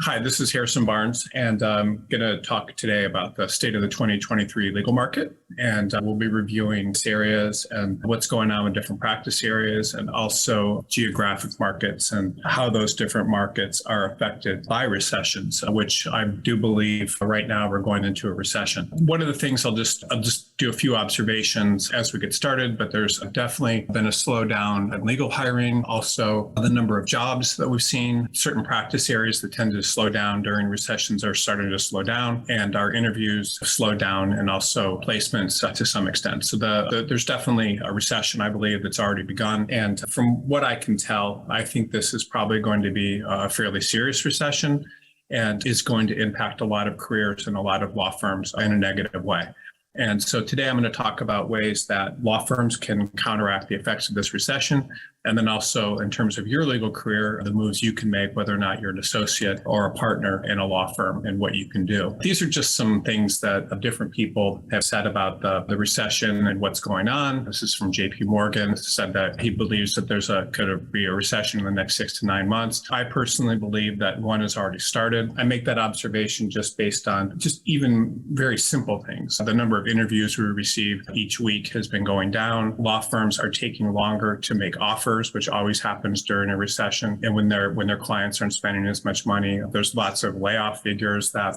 Hi, this is Harrison Barnes, and I'm going to talk today about the state of the 2023 legal market. And we'll be reviewing these areas and what's going on in different practice areas, and also geographic markets and how those different markets are affected by recessions, which I do believe right now we're going into a recession. One of the things I'll just do a few observations as we get started, but there's definitely been a slowdown in legal hiring. Also, the number of jobs that we've seen, certain practice areas that tend to slow down during recessions are starting to slow down, and our interviews slow down, and also placements to some extent. So there's definitely a recession, I believe, that's already begun. And from what I can tell, I think this is probably going to be a fairly serious recession and is going to impact a lot of careers and a lot of law firms in a negative way. And so today I'm going to talk about ways that law firms can counteract the effects of this recession. And then also in terms of your legal career, the moves you can make, whether or not you're an associate or a partner in a law firm, and what you can do. These are just some things that different people have said about the recession and what's going on. This is from JP Morgan, said that he believes that there's could be a recession in the next 6 to 9 months. I personally believe that one has already started. I make that observation just based on just even very simple things. The number of interviews we receive each week has been going down. Law firms are taking longer to make offers, which always happens during a recession. And when their clients aren't spending as much money, there's lots of layoff figures that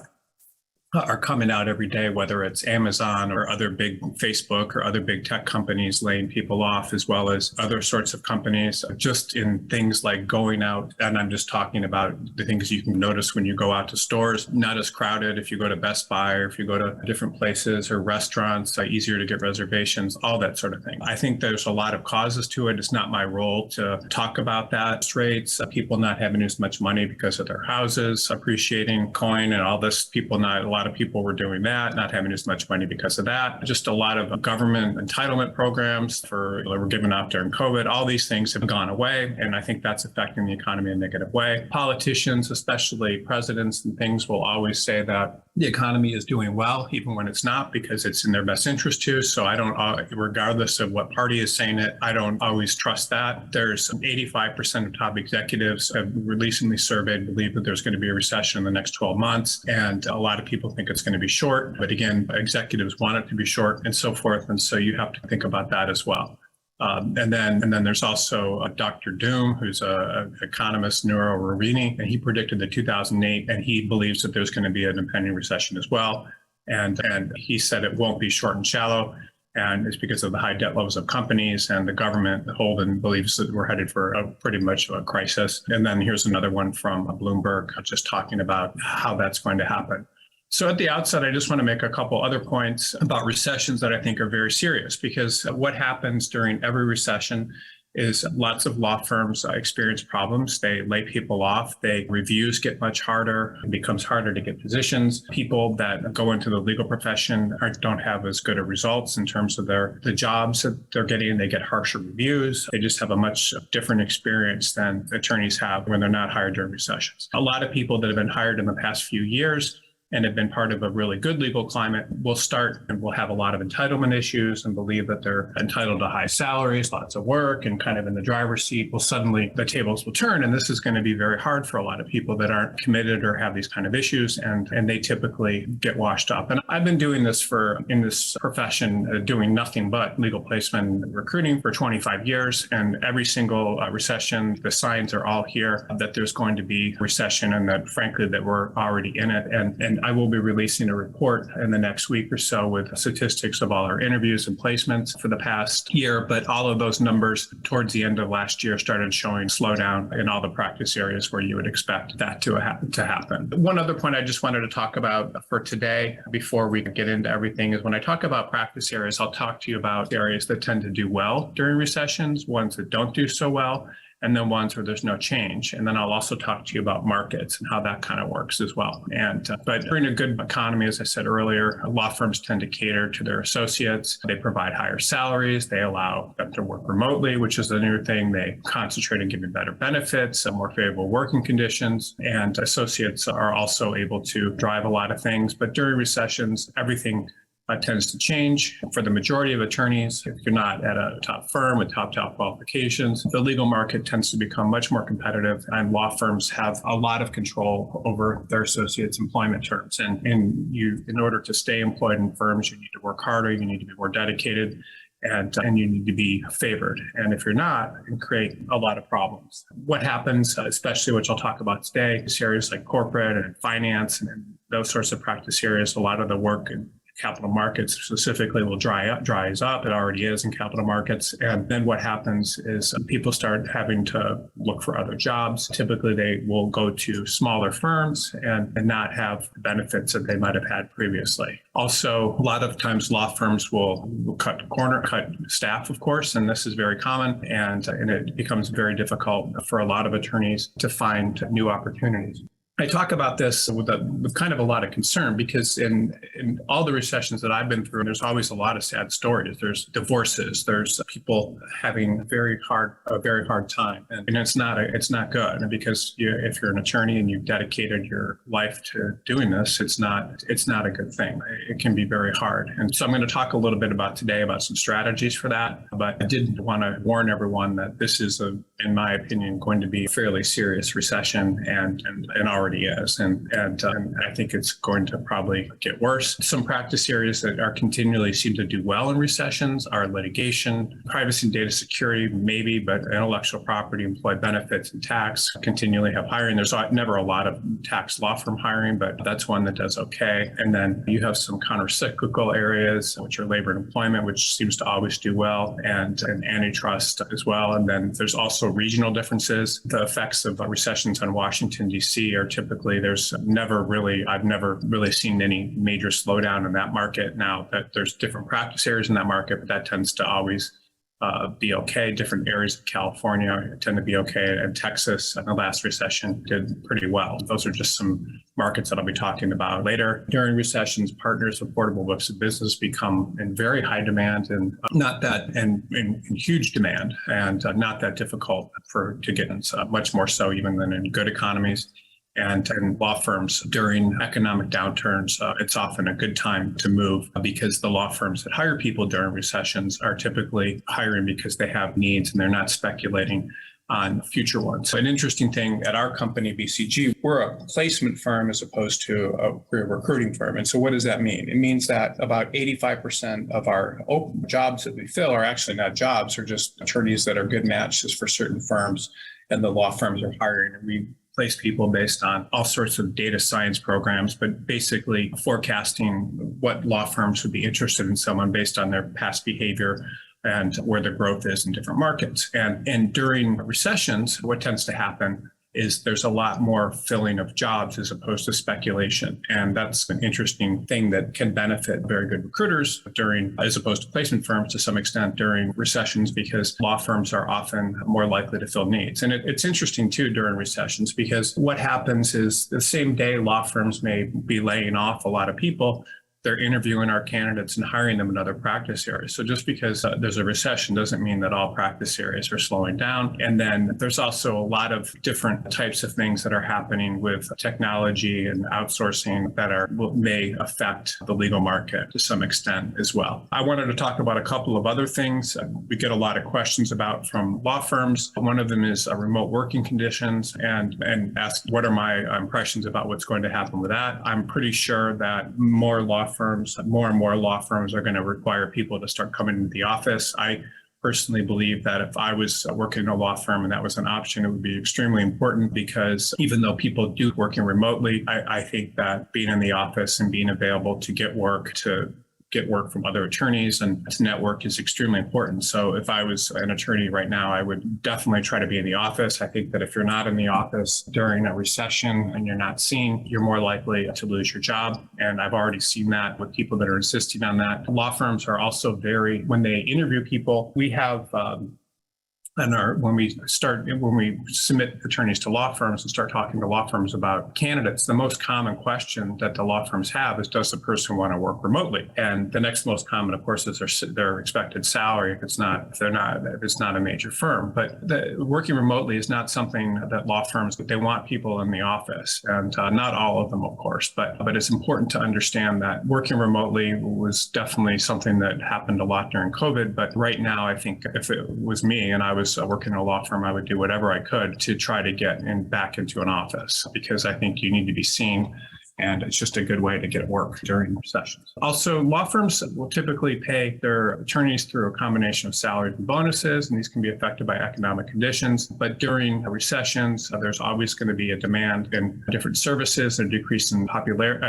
are coming out every day, whether it's Amazon or other big Facebook or other big tech companies laying people off, as well as other sorts of companies, just in things like going out. And I'm just talking about the things you can notice when you go out to stores, not as crowded if you go to Best Buy or if you go to different places or restaurants, easier to get reservations, all that sort of thing. I think there's a lot of causes to it. It's not my role to talk about that. Rates, people not having as much money because of their houses, appreciating coin and all this, a lot of people were doing that, not having as much money because of that. Just a lot of government entitlement programs were given out during COVID. All these things have gone away, and I think that's affecting the economy in a negative way. Politicians, especially presidents and things, will always say that the economy is doing well, even when it's not, because it's in their best interest to. So I don't, regardless of what party is saying it, I don't always trust that. There's 85% of top executives have recently surveyed believe that there's going to be a recession in the next 12 months. And a lot of people think it's going to be short. But again, executives want it to be short and so forth. And so you have to think about that as well. And then there's also Dr. Doom, who's an economist, Neuro Ravini, and he predicted the 2008, and he believes that there's going to be an impending recession as well. And he said it won't be short and shallow, and it's because of the high debt levels of companies and the government. Holden believes that we're headed for pretty much a crisis. And then here's another one from Bloomberg, just talking about how that's going to happen. So at the outset, I just want to make a couple other points about recessions that I think are very serious, because what happens during every recession is lots of law firms experience problems. They lay people off. Reviews get much harder. It becomes harder to get positions. People that go into the legal profession don't have as good of results in terms of the jobs that they're getting. They get harsher reviews. They just have a much different experience than attorneys have when they're not hired during recessions. A lot of people that have been hired in the past few years and have been part of a really good legal climate will start and will have a lot of entitlement issues and believe that they're entitled to high salaries, lots of work, and kind of in the driver's seat. Well, suddenly the tables will turn, and this is going to be very hard for a lot of people that aren't committed or have these kind of issues, and they typically get washed up. And I've been doing this in this profession, doing nothing but legal placement and recruiting for 25 years, and every single recession, the signs are all here that there's going to be recession, and that frankly that we're already in it. And I will be releasing a report in the next week or so with statistics of all our interviews and placements for the past year. But all of those numbers towards the end of last year started showing slowdown in all the practice areas where you would expect that to happen. One other point I just wanted to talk about for today, before we get into everything, is when I talk about practice areas, I'll talk to you about areas that tend to do well during recessions, ones that don't do so well, and then ones where there's no change. And then I'll also talk to you about markets and how that kind of works as well. But during a good economy, as I said earlier, law firms tend to cater to their associates. They provide higher salaries. They allow them to work remotely, which is a new thing. They concentrate on giving better benefits, more favorable working conditions. And associates are also able to drive a lot of things. But during recessions, everything tends to change. For the majority of attorneys, if you're not at a top firm with top qualifications, the legal market tends to become much more competitive, and law firms have a lot of control over their associates' employment terms. And in order to stay employed in firms, you need to work harder, you need to be more dedicated, and you need to be favored. And if you're not, it can create a lot of problems. What happens, especially which I'll talk about today, is areas like corporate and finance and those sorts of practice areas, a lot of the work in capital markets specifically will dries up. It already is in capital markets. And then what happens is people start having to look for other jobs. Typically, they will go to smaller firms and not have the benefits that they might have had previously. Also, a lot of times law firms will cut staff, of course, and this is very common. And it becomes very difficult for a lot of attorneys to find new opportunities. I talk about this with kind of a lot of concern because in all the recessions that I've been through, there's always a lot of sad stories. There's divorces. There's people having a very hard time, and it's not good. And because if you're an attorney and you've dedicated your life to doing this, it's not a good thing. It can be very hard. And so I'm going to talk a little bit today about some strategies for that. But I did want to warn everyone that this is, in my opinion, going to be a fairly serious recession and already is. And I think it's going to probably get worse. Some practice areas that are continually seem to do well in recessions are litigation, privacy and data security, maybe, but intellectual property, employee benefits, and tax continually have hiring. There's never a lot of tax law firm hiring, but that's one that does okay. And then you have some counter-cyclical areas, which are labor and employment, which seems to always do well, and antitrust as well. And then there's also regional differences. The effects of recessions on Washington, D.C. are typically I've never really seen any major slowdown in that market. Now that there's different practice areas in that market, but that tends to always be okay. Different areas of California tend to be okay, and Texas in the last recession did pretty well. Those are just some markets that I'll be talking about later. During recessions, partners with portable books of business become in very high demand and not that in huge demand, and not that difficult to get in, much more so even than in good economies. And in law firms during economic downturns, it's often a good time to move because the law firms that hire people during recessions are typically hiring because they have needs and they're not speculating on future ones. So an interesting thing at our company, BCG, we're a placement firm as opposed to a recruiting firm. And so what does that mean? It means that about 85% of our open jobs that we fill are actually not jobs, they're just attorneys that are good matches for certain firms, and the law firms are hiring, and we place people based on all sorts of data science programs, but basically forecasting what law firms would be interested in someone based on their past behavior and where the growth is in different markets. And during recessions, what tends to happen is there's a lot more filling of jobs as opposed to speculation. And that's an interesting thing that can benefit very good recruiters as opposed to placement firms to some extent during recessions, because law firms are often more likely to fill needs. And it's interesting too during recessions, because what happens is the same day law firms may be laying off a lot of people, they're interviewing our candidates and hiring them in other practice areas. So just because there's a recession doesn't mean that all practice areas are slowing down. And then there's also a lot of different types of things that are happening with technology and outsourcing that may affect the legal market to some extent as well. I wanted to talk about a couple of other things we get a lot of questions about from law firms. One of them is remote working conditions, and ask what are my impressions about what's going to happen with that. I'm pretty sure that more and more law firms are going to require people to start coming into the office. I personally believe that if I was working in a law firm and that was an option, it would be extremely important, because even though people do working remotely, I think that being in the office and being available to get work from other attorneys and to network is extremely important. So if I was an attorney right now, I would definitely try to be in the office. I think that if you're not in the office during a recession and you're not seen, you're more likely to lose your job. And I've already seen that with people that are insisting on that. Law firms are also when they interview people, we have And when we submit attorneys to law firms and start talking to law firms about candidates, the most common question that the law firms have is, does the person want to work remotely? And the next most common, of course, is their expected salary if it's not a major firm. But working remotely is not something that law firms, they want people in the office, and not all of them, of course. But it's important to understand that working remotely was definitely something that happened a lot during COVID. But right now, I think if it was me and I was working in a law firm, I would do whatever I could to try to get back into an office, because I think you need to be seen, and it's just a good way to get work during recessions. Also, law firms will typically pay their attorneys through a combination of salaries and bonuses, and these can be affected by economic conditions. But during recessions, there's always going to be a demand in different services and a decrease in popularity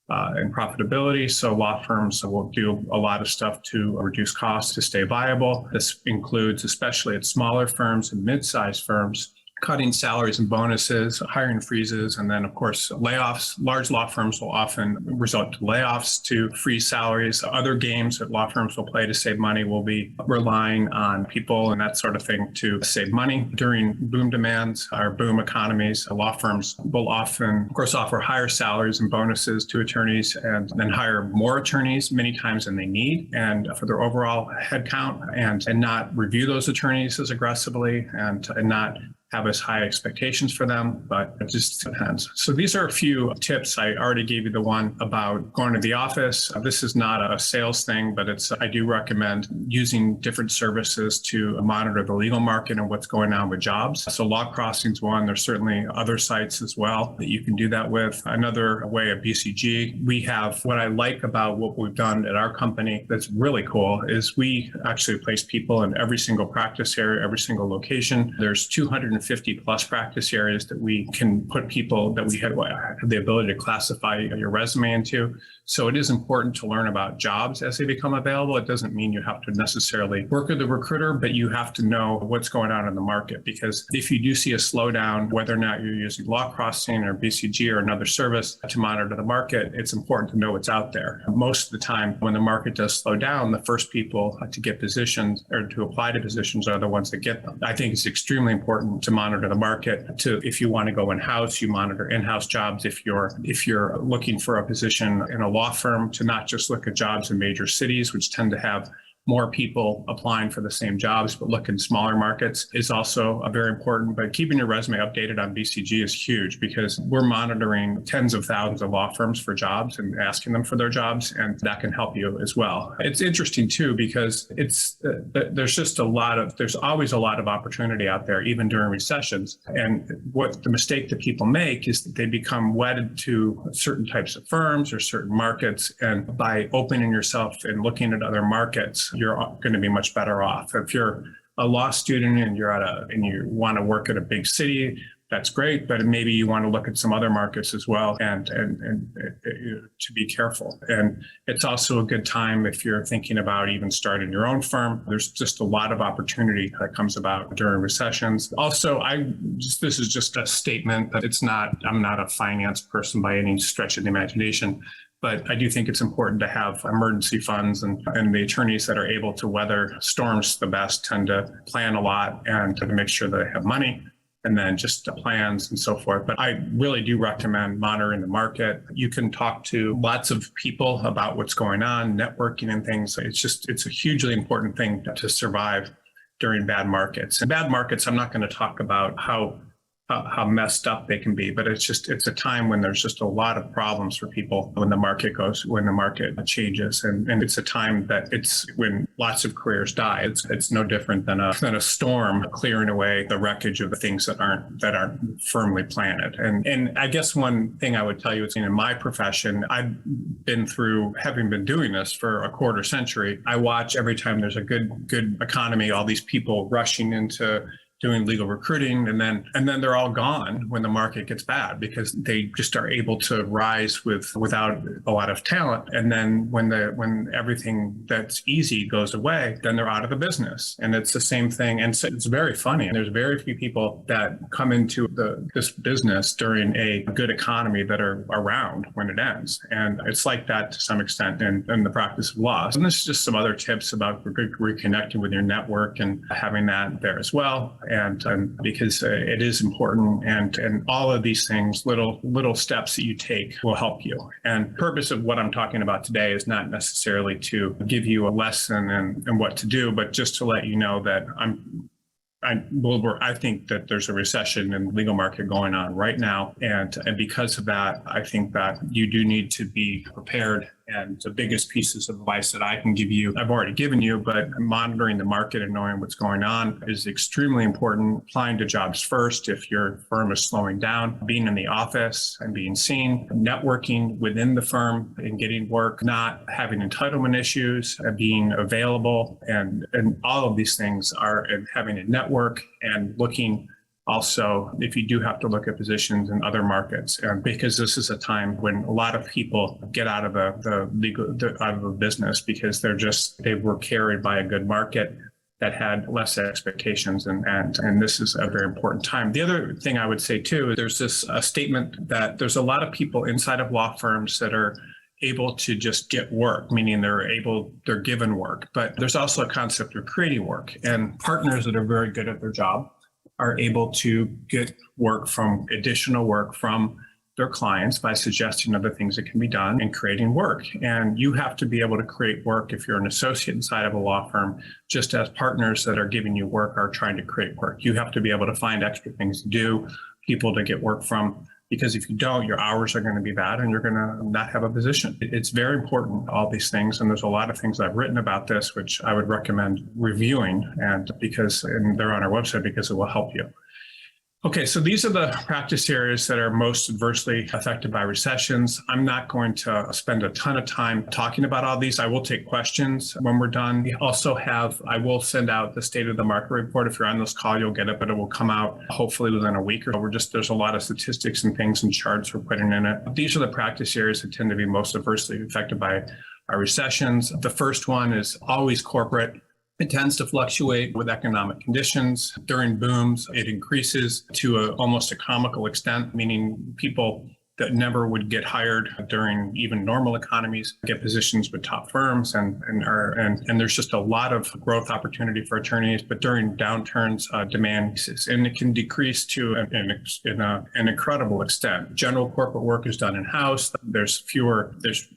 and profitability. So law firms will do a lot of stuff to reduce costs to stay viable. This includes, especially at smaller firms and mid-sized firms, cutting salaries and bonuses, hiring freezes, and then, of course, layoffs. Large law firms will often result to layoffs to freeze salaries. Other games that law firms will play to save money will be relying on people and that sort of thing to save money. During boom demands or boom economies, law firms will often, of course, offer higher salaries and bonuses to attorneys, and then hire more attorneys many times than they need, and for their overall headcount, and not review those attorneys as aggressively, and not have as high expectations for them, but it just depends. So these are a few tips. I already gave you the one about going to the office. This is not a sales thing, but I do recommend using different services to monitor the legal market and what's going on with jobs. So Law Crossing's one. There's certainly other sites as well that you can do that with. Another way of BCG, we have, what I like about what we've done at our company that's really cool is we actually place people in every single practice area, every single location. There's 250 plus practice areas that we can put people that we have the ability to classify your resume into. So it is important to learn about jobs as they become available. It doesn't mean you have to necessarily work with a recruiter, but you have to know what's going on in the market. Because if you do see a slowdown, whether or not you're using Law Crossing or BCG or another service to monitor the market, it's important to know what's out there. Most of the time, when the market does slow down, the first people to get positions or to apply to positions are the ones that get them. I think it's extremely important to monitor the market. If you want to go in-house, you monitor in-house jobs. If you're looking for a position in a law firm, to not just look at jobs in major cities, which tend to have more people applying for the same jobs, but look in smaller markets is also very important. But keeping your resume updated on BCG is huge, because we're monitoring tens of thousands of law firms for jobs and asking them for their jobs, and that can help you as well. It's interesting too, because there's always a lot of opportunity out there, even during recessions. And what the mistake that people make is that they become wedded to certain types of firms or certain markets. And by opening yourself and looking at other markets, you're going to be much better off. If you're a law student and you want to work at a big city, that's great, but maybe you want to look at some other markets as well, and to be careful. And it's also a good time if you're thinking about even starting your own firm. There's just a lot of opportunity that comes about during recessions. Also, this is just a statement that I'm not a finance person by any stretch of the imagination. But I do think it's important to have emergency funds, and the attorneys that are able to weather storms the best tend to plan a lot and to make sure that they have money, and then just the plans and so forth. But I really do recommend monitoring the market. You can talk to lots of people about what's going on, networking and things. It's a hugely important thing to survive during bad markets. And bad markets, I'm not going to talk about how messed up they can be, but it's a time when there's just a lot of problems for people when the market changes, and it's a time that it's when lots of careers die. It's no different than a storm clearing away the wreckage of the things that aren't firmly planted. And I guess one thing I would tell you is, in my profession, I've been through, having been doing this for a quarter century, I watch every time there's a good economy, all these people rushing into doing legal recruiting, and then they're all gone when the market gets bad because they just are able to rise without a lot of talent. And then when everything that's easy goes away, then they're out of the business. And it's the same thing. And so it's very funny. And there's very few people that come into this business during a good economy that are around when it ends. And it's like that to some extent in the practice of law. And this is just some other tips about reconnecting with your network and having that there as well. And because it is important, and all of these things, little steps that you take will help you. And the purpose of what I'm talking about today is not necessarily to give you a lesson in what to do, but just to let you know that I think that there's a recession in the legal market going on right now. And because of that, I think that you do need to be prepared. And the biggest pieces of advice that I can give you, I've already given you, but monitoring the market and knowing what's going on is extremely important. Applying to jobs first if your firm is slowing down, being in the office and being seen, networking within the firm and getting work, not having entitlement issues, being available, and all of these things are having a network and looking. Also, if you do have to look at positions in other markets, because this is a time when a lot of people get out of the business because they were carried by a good market that had less expectations, and this is a very important time. The other thing I would say too is there's this statement that there's a lot of people inside of law firms that are able to just get work, meaning they're given work, but there's also a concept of creating work, and partners that are very good at their job are able to get additional work from their clients by suggesting other things that can be done and creating work. And you have to be able to create work if you're an associate inside of a law firm, just as partners that are giving you work are trying to create work. You have to be able to find extra things to do, people to get work from, because if you don't, your hours are going to be bad and you're going to not have a position. It's very important, all these things. And there's a lot of things I've written about this, which I would recommend reviewing, and they're on our website because it will help you. Okay, so these are the practice areas that are most adversely affected by recessions. I'm not going to spend a ton of time talking about all these. I will take questions when we're done. I will send out the state of the market report. If you're on this call, you'll get it, but it will come out hopefully within a week or so. There's a lot of statistics and things and charts we're putting in it. These are the practice areas that tend to be most adversely affected by recessions. The first one is always corporate. It tends to fluctuate with economic conditions. During booms, it increases to almost a comical extent, meaning people that never would get hired during even normal economies get positions with top firms, and there's just a lot of growth opportunity for attorneys. But during downturns, demand increases, and it can decrease to an incredible extent. General corporate work is done in-house. There's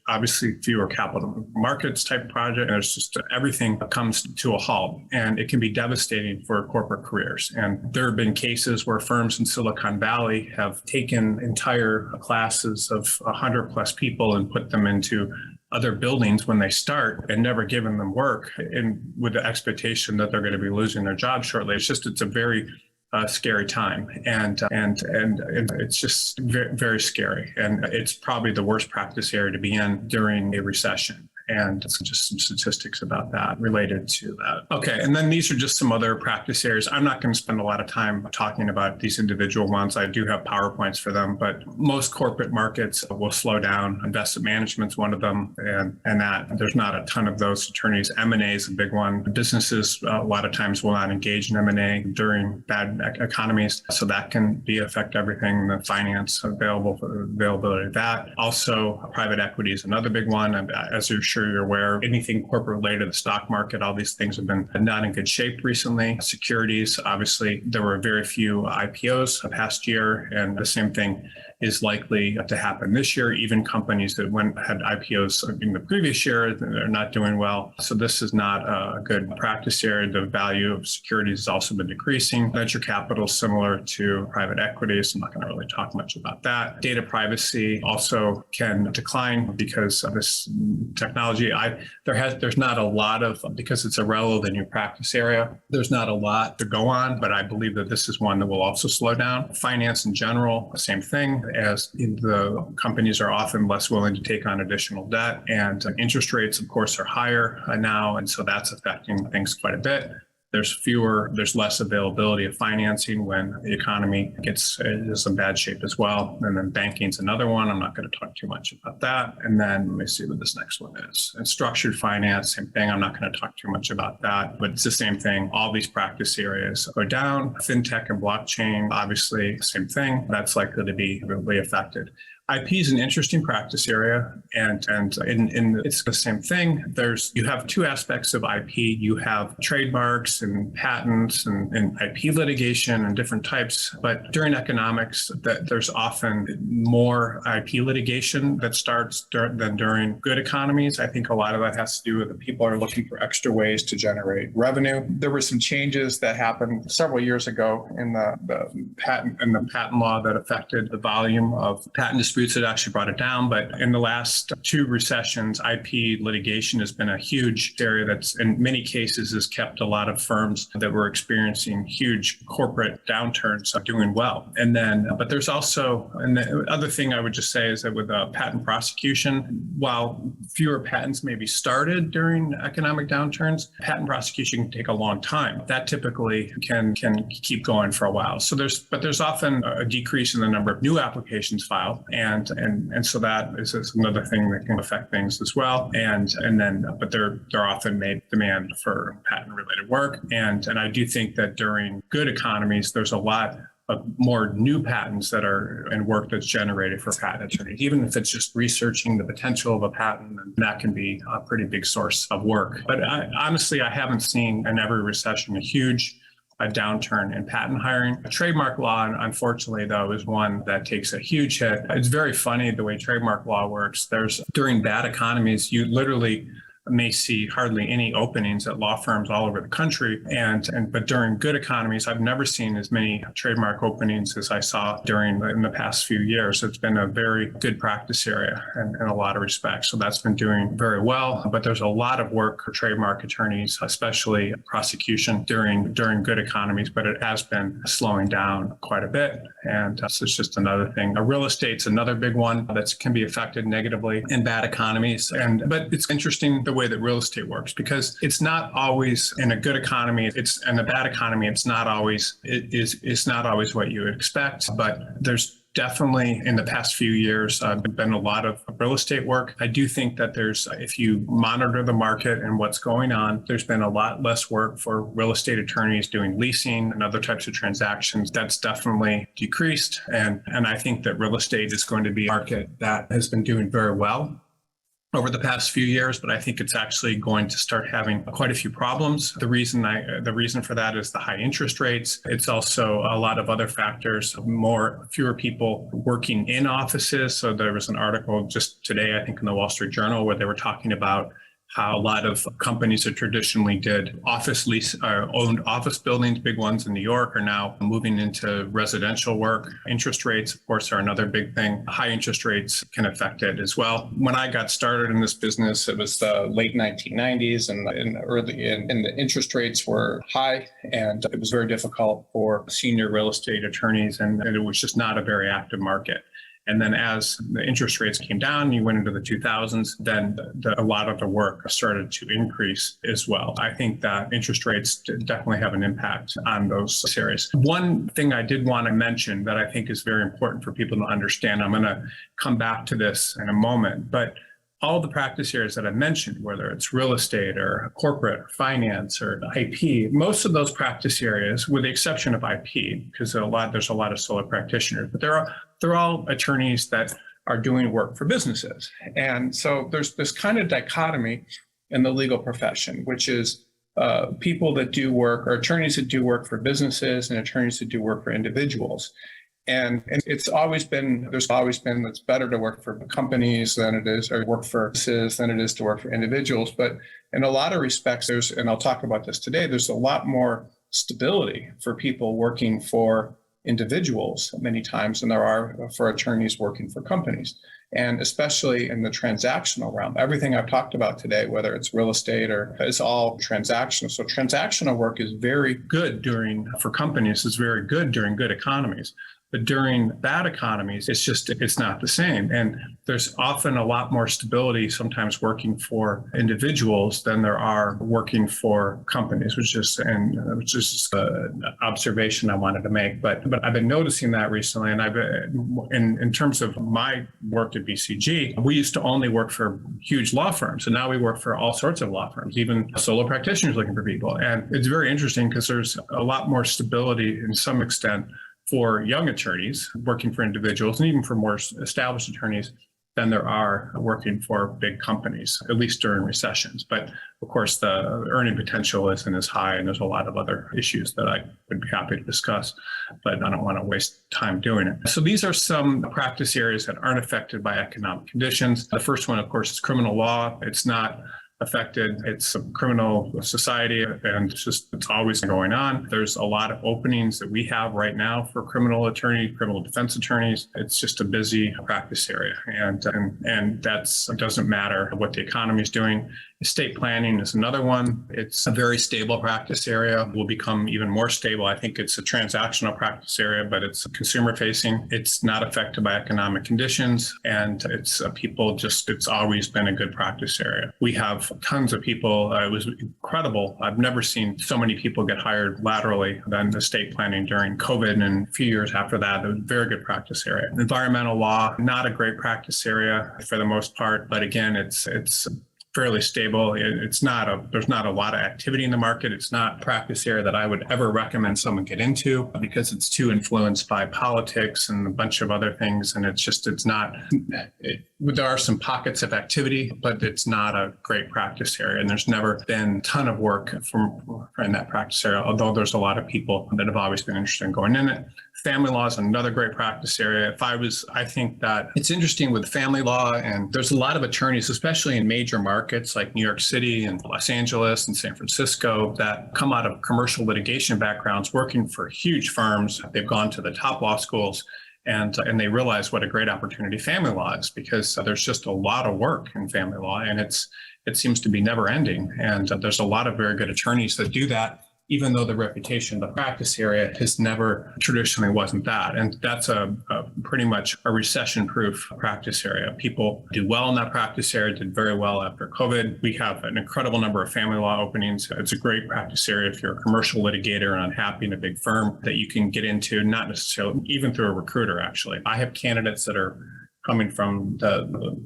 obviously fewer capital markets type projects. There's just everything comes to a halt, and it can be devastating for corporate careers. And there have been cases where firms in Silicon Valley have taken entire classes of 100 plus people and put them into other buildings when they start and never given them work, and with the expectation that they're going to be losing their job shortly. It's a very scary time, and it's just very, very scary, and it's probably the worst practice area to be in during a recession. And just some statistics about that related to that. Okay, and then these are just some other practice areas. I'm not going to spend a lot of time talking about these individual ones. I do have PowerPoints for them, but most corporate markets will slow down. Investment management's one of them, and that there's not a ton of those attorneys. M&A is a big one. Businesses a lot of times will not engage in M&A during bad economies, so that can affect everything. The finance availability of that. Also, private equity is another big one. And as you're aware, anything corporate related to the stock market, all these things have been not in good shape recently. Securities, obviously, there were very few IPOs the past year, and the same thing is likely to happen this year. Even companies that had IPOs in the previous year, they're not doing well. So this is not a good practice area. The value of securities has also been decreasing. Venture capital is similar to private equity, so I'm not going to really talk much about that. Data privacy also can decline because of this technology. There's not a lot of, because it's a relatively new practice area, there's not a lot to go on, but I believe that this is one that will also slow down. Finance in general, the same thing, as the companies are often less willing to take on additional debt, and interest rates, of course, are higher now, and so that's affecting things quite a bit. there's less availability of financing when the economy is in bad shape as well. And then banking's another one. I'm not going to talk too much about that. And then let me see what this next one is. And structured finance, same thing. I'm not going to talk too much about that, but it's the same thing. All these practice areas go down. Fintech and blockchain, obviously, same thing. That's likely to be really affected. IP is an interesting practice area, and it's the same thing. You have two aspects of IP. You have trademarks and patents and IP litigation and different types. But during economics, there's often more IP litigation that starts than during good economies. I think a lot of that has to do with the people are looking for extra ways to generate revenue. There were some changes that happened several years ago in the patent law that affected the volume of patent disputes. It actually brought it down. But in the last two recessions, IP litigation has been a huge area that's in many cases has kept a lot of firms that were experiencing huge corporate downturns doing well. And then, but there's also, and the other thing I would just say is that with patent prosecution, while fewer patents may be started during economic downturns, patent prosecution can take a long time. That typically can keep going for a while. So there's often a decrease in the number of new applications filed, and so that is another thing that can affect things as well. But they're often made demand for patent related work. And I do think that during good economies, there's a lot of more new patents that are in work that's generated for patent attorneys, even if it's just researching the potential of a patent, and that can be a pretty big source of work. But honestly, I haven't seen in every recession a downturn in patent hiring. Trademark law, unfortunately, though, is one that takes a huge hit. It's very funny the way trademark law works. During bad economies, you literally may see hardly any openings at law firms all over the country. But during good economies, I've never seen as many trademark openings as I saw in the past few years. It's been a very good practice area in a lot of respects. So that's been doing very well. But there's a lot of work for trademark attorneys, especially prosecution during good economies, but it has been slowing down quite a bit. And so it's just another thing. Real estate's another big one that can be affected negatively in bad economies. But it's interesting the way that real estate works, because it's not always in a good economy. It's in a bad economy. It's not always what you would expect. But there's definitely in the past few years been a lot of real estate work. I do think that if you monitor the market and what's going on, there's been a lot less work for real estate attorneys doing leasing and other types of transactions. That's definitely decreased. And I think that real estate is going to be a market that has been doing very well over the past few years, but I think it's actually going to start having quite a few problems. The reason for that is the high interest rates. It's also a lot of other factors, fewer people working in offices. So there was an article just today, I think in the Wall Street Journal, where they were talking about how a lot of companies that traditionally did office lease or owned office buildings, big ones in New York, are now moving into residential work. Interest rates, of course, are another big thing. High interest rates can affect it as well. When I got started in this business, it was the late 1990s, and the interest rates were high, and it was very difficult for senior real estate attorneys, and it was just not a very active market. And then as the interest rates came down, you went into the 2000s, then a lot of the work started to increase as well. I think that interest rates definitely have an impact on those areas. One thing I did want to mention that I think is very important for people to understand, I'm going to come back to this in a moment, but all the practice areas that I mentioned, whether it's real estate or corporate or finance or IP, most of those practice areas, with the exception of IP, because there's a lot of solo practitioners, but they're all attorneys that are doing work for businesses. And so there's this kind of dichotomy in the legal profession, which is people that do work, or attorneys that do work for businesses and attorneys that do work for individuals. And there's always been it's better to work for companies than it is, or work for businesses than it is to work for individuals. But in a lot of respects, and I'll talk about this today, there's a lot more stability for people working for individuals many times than there are for attorneys working for companies. And especially in the transactional realm, everything I've talked about today, whether it's real estate or it's all transactional. So transactional work is very good for companies, is very good during good economies. But during bad economies, it's not the same. And there's often a lot more stability sometimes working for individuals than there are working for companies, which is an observation I wanted to make. But I've been noticing that recently. And in terms of my work at BCG, we used to only work for huge law firms. And now we work for all sorts of law firms, even solo practitioners looking for people. And it's very interesting because there's a lot more stability in some extent for young attorneys working for individuals and even for more established attorneys than there are working for big companies, at least during recessions. But of course, the earning potential isn't as high, and there's a lot of other issues that I would be happy to discuss, but I don't want to waste time doing it. So these are some practice areas that aren't affected by economic conditions. The first one, of course, is criminal law. It's not affected. It's a criminal society, and it's always going on. There's a lot of openings that we have right now for criminal defense attorneys. It's just a busy practice area, and it doesn't matter what the economy is doing. Estate planning is another one. It's a very stable practice area. Will become even more stable. I think it's a transactional practice area, but it's consumer facing. It's not affected by economic conditions, and it's always been a good practice area. We have tons of people. It was incredible. I've never seen so many people get hired laterally than estate planning during COVID, and a few years after that. It was a very good practice area. Environmental law, not a great practice area for the most part, but again, it's fairly stable. There's not a lot of activity in the market. It's not a practice area that I would ever recommend someone get into because it's too influenced by politics and a bunch of other things. And there are some pockets of activity, but it's not a great practice area. And there's never been a ton of work in that practice area, although there's a lot of people that have always been interested in going in it. Family law is another great practice area. I think that it's interesting with family law, and there's a lot of attorneys, especially in major markets like New York City and Los Angeles and San Francisco, that come out of commercial litigation backgrounds working for huge firms. They've gone to the top law schools, and they realize what a great opportunity family law is, because there's just a lot of work in family law, and it seems to be never ending. And there's a lot of very good attorneys that do that, even though the reputation of the practice area has never traditionally wasn't that. And that's a pretty much a recession-proof practice area. People do well in that practice area, did very well after COVID. We have an incredible number of family law openings. It's a great practice area if you're a commercial litigator and unhappy in a big firm that you can get into, not necessarily, even through a recruiter, actually. I have candidates that are coming from the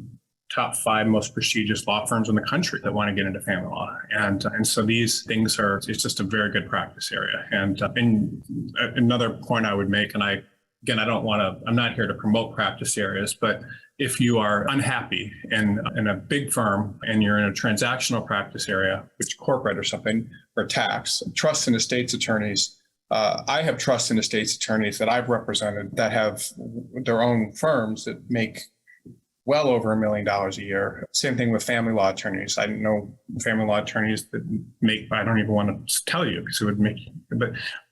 top 5 most prestigious law firms in the country that want to get into family law. And so these things it's just a very good practice area. And another point I would make, and I'm not here to promote practice areas, but if you are unhappy in a big firm and you're in a transactional practice area, which corporate or something, or tax, trust and estates attorneys, I have trust and estates attorneys that I've represented that have their own firms that make well over $1 million a year. Same thing with family law attorneys. I know family law attorneys that I don't even want to tell you because it would but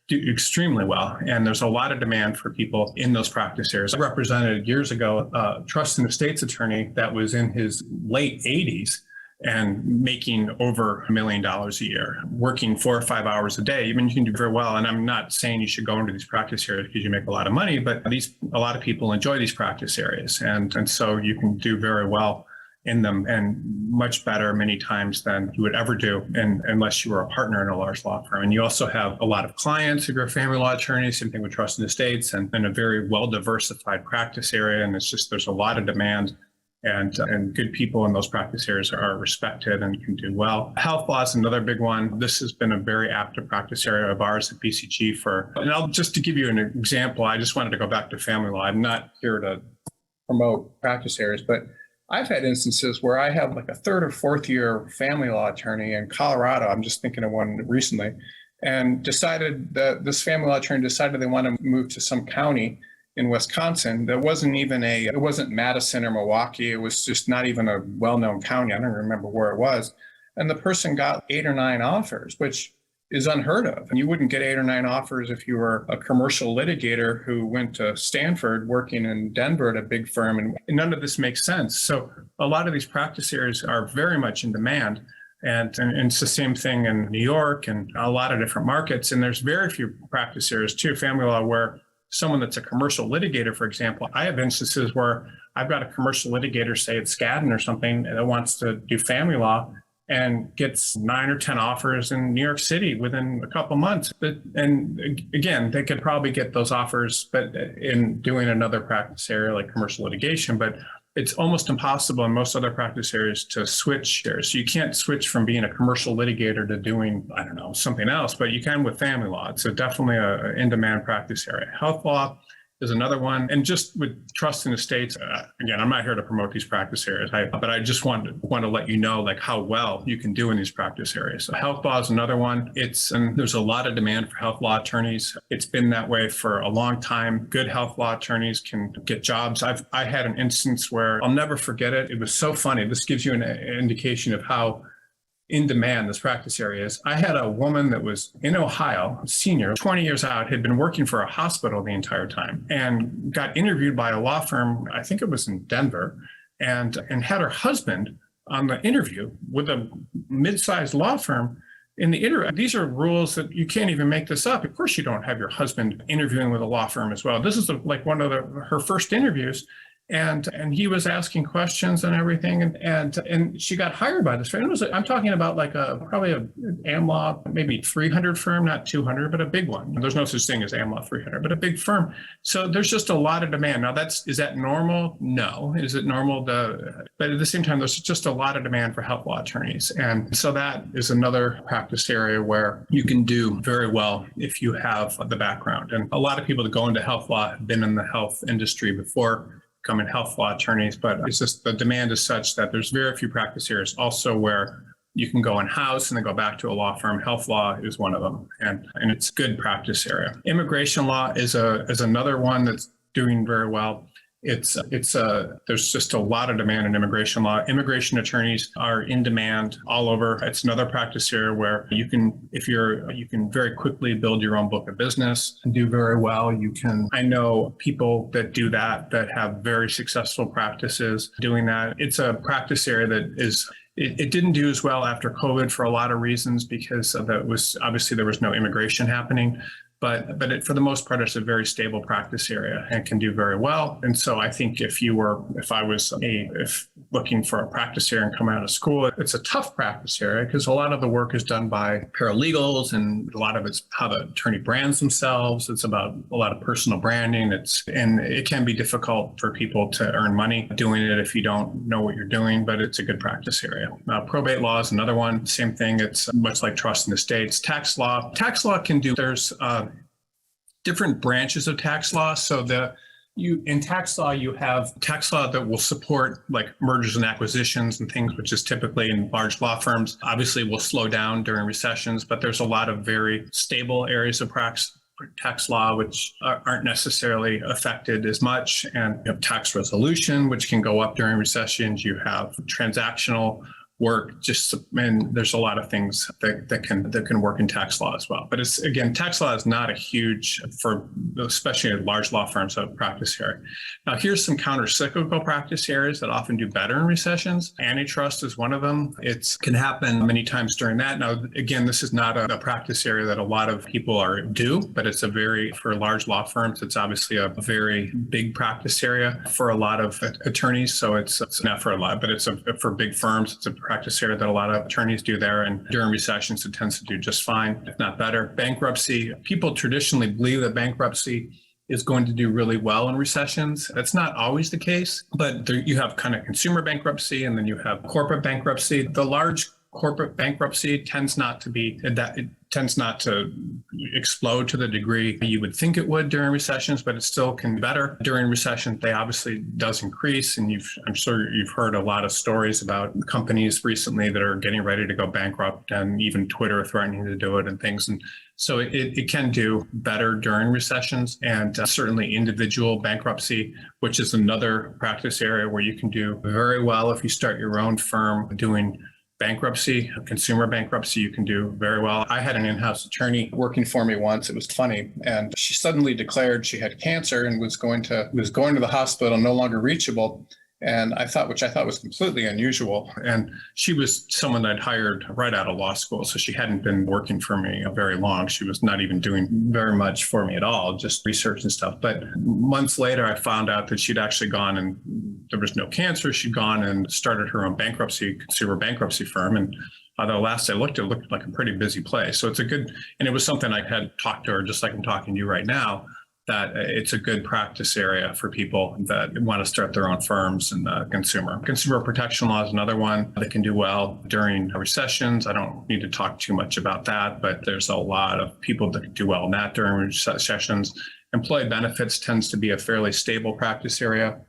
do extremely well. And there's a lot of demand for people in those practice areas. I represented years ago a trust and estates attorney that was in his late 80s and making over $1 million a year, working 4 or 5 hours a day. Even you can do very well. And I'm not saying you should go into these practice areas because you make a lot of money, but a lot of people enjoy these practice areas. And so you can do very well in them, and much better many times than you would ever do unless you were a partner in a large law firm. And you also have a lot of clients who are family law attorneys, same thing with trust and estates, and a very well-diversified practice area. And there's a lot of demand. And good people in those practice areas are respected and can do well. Health law is another big one. This has been a very active practice area of ours at BCG just to give you an example, I just wanted to go back to family law. I'm not here to promote practice areas, but I've had instances where I have like a 3rd or 4th year family law attorney in Colorado. I'm just thinking of one recently, and decided that this family law attorney decided they want to move to some county in Wisconsin. It wasn't Madison or Milwaukee. It was just not even a well-known county. I don't remember where it was. And the person got 8 or 9 offers, which is unheard of. And you wouldn't get 8 or 9 offers if you were a commercial litigator who went to Stanford working in Denver at a big firm. And none of this makes sense. So a lot of these practice areas are very much in demand. And it's the same thing in New York and a lot of different markets. And there's very few practice areas too, family law, where someone that's a commercial litigator, for example, I have instances where I've got a commercial litigator, say at Skadden or something, that wants to do family law and gets 9 or 10 offers in New York City within a couple months. And again, they could probably get those offers, but in doing another practice area like commercial litigation, but it's almost impossible in most other practice areas to switch there. So you can't switch from being a commercial litigator to doing, I don't know, something else, but you can with family law. It's definitely an in-demand practice area. Health law is another one. And just with trust in estates, again, I'm not here to promote these practice areas, but I just want to let you know like how well you can do in these practice areas. So health law is another one. And there's a lot of demand for health law attorneys. It's been that way for a long time. Good health law attorneys can get jobs. I had an instance where I'll never forget it. It was so funny. This gives you an indication of how in demand this practice area is. I had a woman that was in Ohio, senior, 20 years out, had been working for a hospital the entire time and got interviewed by a law firm, I think it was in Denver, and had her husband on the interview with a mid-sized law firm. In the interview, these are rules that you can't even make this up. Of course, you don't have your husband interviewing with a law firm as well. This is like one of her first interviews. And he was asking questions and everything, and she got hired by this firm. I'm talking about like probably a AmLaw, maybe 300 firm, not 200, but a big one. There's no such thing as AmLaw 300, but a big firm. So there's just a lot of demand. Now is that normal? No. Is it normal? But at the same time, there's just a lot of demand for health law attorneys. And so that is another practice area where you can do very well if you have the background. And a lot of people that go into health law have been in the health industry before, becoming health law attorneys, but it's just the demand is such that there's very few practice areas also where you can go in-house and then go back to a law firm. Health law is one of them, and it's a good practice area. Immigration law is another one that's doing very well. There's just a lot of demand in immigration law. Immigration attorneys are in demand all over. It's another practice area where you can very quickly build your own book of business and do very well. I know people that do that have very successful practices doing that. It's a practice area that it didn't do as well after COVID for a lot of reasons because there was no immigration happening. But for the most part, it's a very stable practice area and can do very well. And so I think if I was looking for a practice area and coming out of school, it's a tough practice area because a lot of the work is done by paralegals and a lot of it's how the attorney brands themselves. It's about a lot of personal branding. And it can be difficult for people to earn money doing it if you don't know what you're doing, but it's a good practice area. Probate law is another one. Same thing. It's much like trust in estates. Tax law can do, there's different branches of tax law. So in tax law, you have tax law that will support like mergers and acquisitions and things, which is typically in large law firms, obviously will slow down during recessions, but there's a lot of very stable areas of tax law which aren't necessarily affected as much. And you have tax resolution, which can go up during recessions. You have transactional work, and there's a lot of things that can work in tax law as well. But tax law is not a huge, especially in large law firms, a practice area. Now, here's some counter-cyclical practice areas that often do better in recessions. Antitrust is one of them. It can happen many times during that. Now, again, this is not a practice area that a lot of people do, but for large law firms, it's obviously a very big practice area for a lot of attorneys. So it's not for a lot, but for big firms, it's a practice area that a lot of attorneys do there. And during recessions, it tends to do just fine, if not better. Bankruptcy, people traditionally believe that bankruptcy is going to do really well in recessions. That's not always the case, but you have kind of consumer bankruptcy and then you have corporate bankruptcy. The large corporate bankruptcy tends not to explode to the degree you would think it would during recessions, but it still can be better. During recession, they obviously does increase. And I'm sure you've heard a lot of stories about companies recently that are getting ready to go bankrupt and even Twitter threatening to do it and things. And so it can do better during recessions, and certainly individual bankruptcy, which is another practice area where you can do very well if you start your own firm doing bankruptcy, consumer bankruptcy, you can do very well. I had an in-house attorney working for me once. It was funny. And she suddenly declared she had cancer and was going to the hospital, no longer reachable. And which I thought was completely unusual. And she was someone I'd hired right out of law school. So she hadn't been working for me very long. She was not even doing very much for me at all, just research and stuff. But months later, I found out that she'd actually gone and there was no cancer. She'd gone and started her own consumer bankruptcy firm. And the last I looked, it looked like a pretty busy place. So it's and it was something I had talked to her, just like I'm talking to you right now, that it's a good practice area for people that want to start their own firms in the consumer. Consumer protection law is another one that can do well during recessions. I don't need to talk too much about that, but there's a lot of people that can do well in that during recessions. Employee benefits tends to be a fairly stable practice area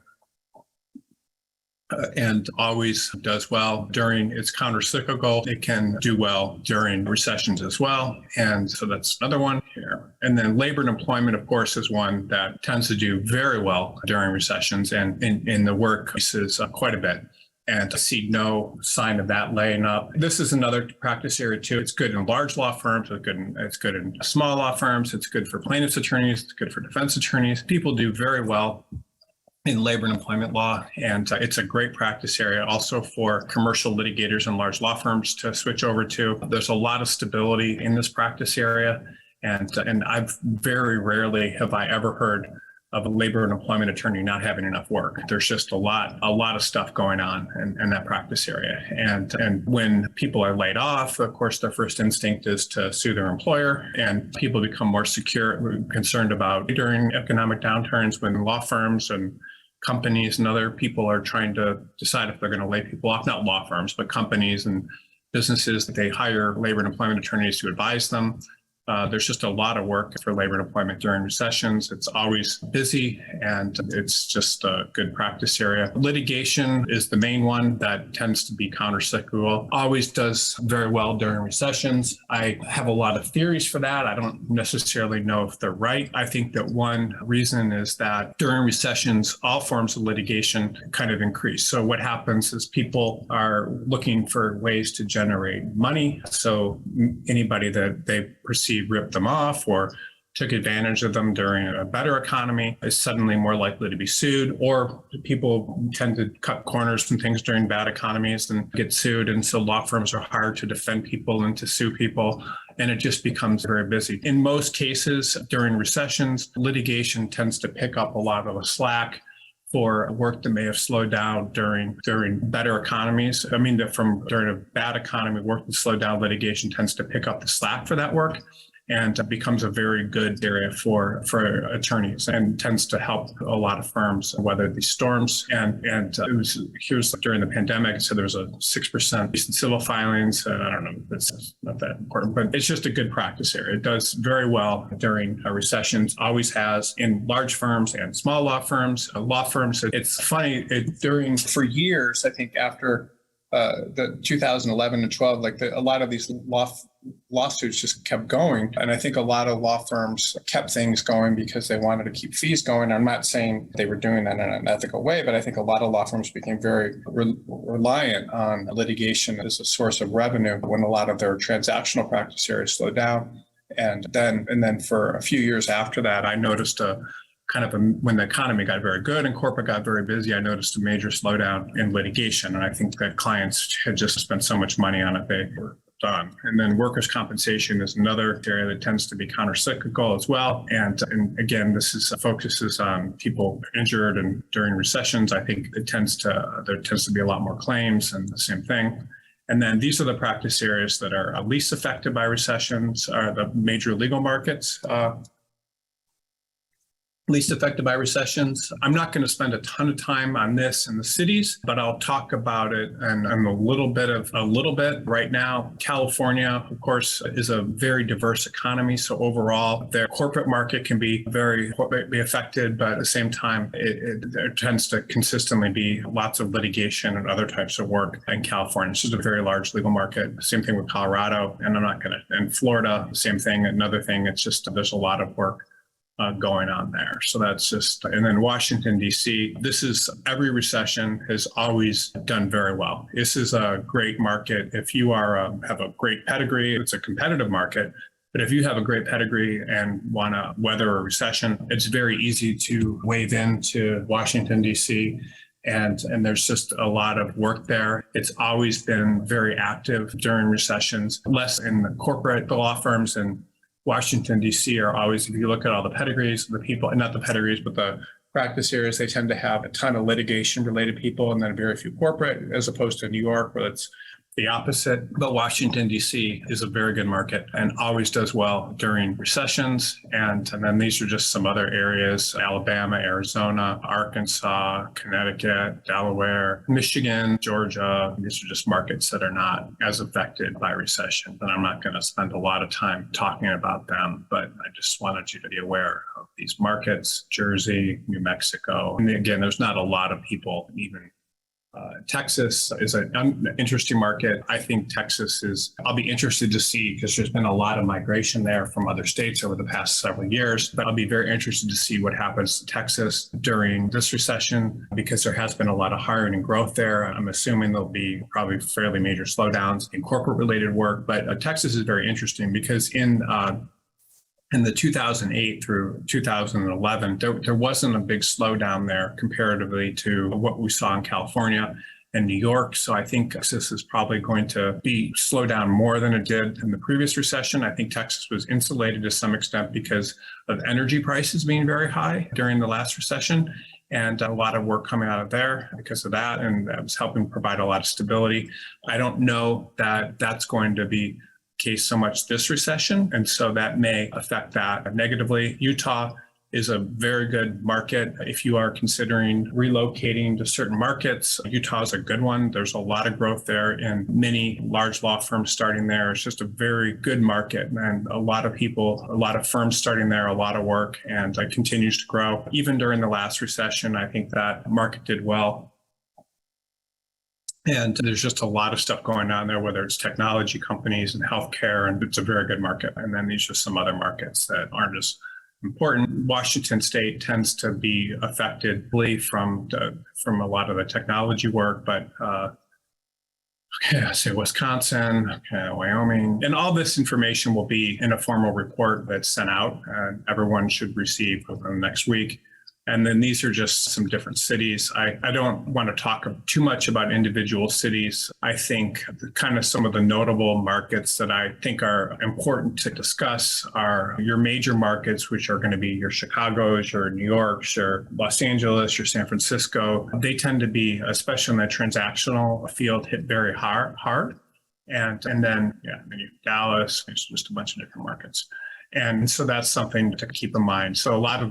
and always does well during its countercyclical. It can do well during recessions as well. And so that's another one here. And then labor and employment, of course, is one that tends to do very well during recessions and in the work increases quite a bit. And I see no sign of that laying up. This is another practice area too. It's good in large law firms. It's good in small law firms. It's good for plaintiffs' attorneys. It's good for defense attorneys. People do very well in labor and employment law, and it's a great practice area also for commercial litigators and large law firms to switch over to. There's a lot of stability in this practice area, and I've very rarely have I ever heard of a labor and employment attorney not having enough work. There's just a lot of stuff going on in that practice area. And when people are laid off, of course, their first instinct is to sue their employer, and people become more concerned about during economic downturns when law firms and companies and other people are trying to decide if they're going to lay people off, not law firms, but companies and businesses, that they hire labor and employment attorneys to advise them. There's just a lot of work for labor and employment during recessions. It's always busy, and it's just a good practice area. Litigation is the main one that tends to be countercyclical, always does very well during recessions. I have a lot of theories for that. I don't necessarily know if they're right. I think that one reason is that during recessions, all forms of litigation kind of increase. So what happens is people are looking for ways to generate money. So anybody that they perceive ripped them off or took advantage of them during a better economy is suddenly more likely to be sued, or people tend to cut corners from things during bad economies and get sued. And so law firms are hired to defend people and to sue people, and it just becomes very busy. In most cases, during recessions, litigation tends to pick up a lot of the slack for work that may have slowed down during better economies. I mean, during a bad economy, work that slowed down, litigation tends to pick up the slack for that work, and becomes a very good area for attorneys, and tends to help a lot of firms weather these storms. And here's during the pandemic, so there was a 6% in civil filings. I don't know, that's not that important, but it's just a good practice area. It does very well during recessions, always has in large firms and small law firms. Law firms, it's funny, for years, I think after the 2011 and 12, like a lot of these lawsuits just kept going. And I think a lot of law firms kept things going because they wanted to keep fees going. I'm not saying they were doing that in an ethical way, but I think a lot of law firms became very reliant on litigation as a source of revenue when a lot of their transactional practice areas slowed down. And then for a few years after that, I noticed when the economy got very good and corporate got very busy, I noticed a major slowdown in litigation. And I think that clients had just spent so much money on it, they were done. And then workers' compensation is another area that tends to be countercyclical as well. And again, focuses on people injured, and during recessions, I think there tends to be a lot more claims, and the same thing. And then these are the practice areas that are least affected by recessions, are the major legal markets. Least affected by recessions. I'm not going to spend a ton of time on this in the cities, but I'll talk about it and a little bit right now. California, of course, is a very diverse economy. So overall, their corporate market can be be affected, but at the same time, it tends to consistently be lots of litigation and other types of work in California. It's just a very large legal market. Same thing with Colorado, and Florida, same thing. Another thing, it's just there's a lot of work going on there. So that's just, and then Washington, D.C., every recession has always done very well. This is a great market. If you have a great pedigree, it's a competitive market. But if you have a great pedigree and want to weather a recession, it's very easy to wave into Washington, D.C. And there's just a lot of work there. It's always been very active during recessions, less in the corporate law firms in Washington, D.C. are always, if you look at all the pedigrees, the people, not the pedigrees, but the practice areas, they tend to have a ton of litigation related people and then very few corporate, as opposed to New York, where it's the opposite. But Washington, D.C. is a very good market and always does well during recessions. And then these are just some other areas: Alabama, Arizona, Arkansas, Connecticut, Delaware, Michigan, Georgia. These are just markets that are not as affected by recession. And I'm not going to spend a lot of time talking about them, but I just wanted you to be aware of these markets: Jersey, New Mexico. And again, there's not a lot of people even. Texas is an interesting market. I think Texas is, I'll be interested to see, because there's been a lot of migration there from other states over the past several years. But I'll be very interested to see what happens to Texas during this recession, because there has been a lot of hiring and growth there. I'm assuming there'll be probably fairly major slowdowns in corporate related work. But Texas is very interesting because in the 2008 through 2011, there wasn't a big slowdown there comparatively to what we saw in California and New York. So I think Texas is probably going to be slow down more than it did in the previous recession. I think Texas was insulated to some extent because of energy prices being very high during the last recession, and a lot of work coming out of there because of that, and that was helping provide a lot of stability. I don't know that that's going to be case so much this recession, and so that may affect that negatively. Utah is a very good market if you are considering relocating to certain markets. Utah is a good one. There's a lot of growth there and many large law firms starting there. It's just a very good market, and a lot of people, a lot of firms starting there, a lot of work, and it continues to grow. Even during the last recession, I think that market did well. And there's just a lot of stuff going on there, whether it's technology companies and healthcare, and it's a very good market. And then these are some other markets that aren't as important. Washington State tends to be affected from a lot of the technology work, but say Wisconsin, Wyoming, and all this information will be in a formal report that's sent out, and everyone should receive within the next week. And then these are just some different cities. I don't want to talk too much about individual cities. I think kind of some of the notable markets that I think are important to discuss are your major markets, which are going to be your Chicago's, your New York's, your Los Angeles, your San Francisco. They tend to be, especially in the transactional field, hit very hard. And then you have Dallas, it's just a bunch of different markets. And so that's something to keep in mind. So a lot of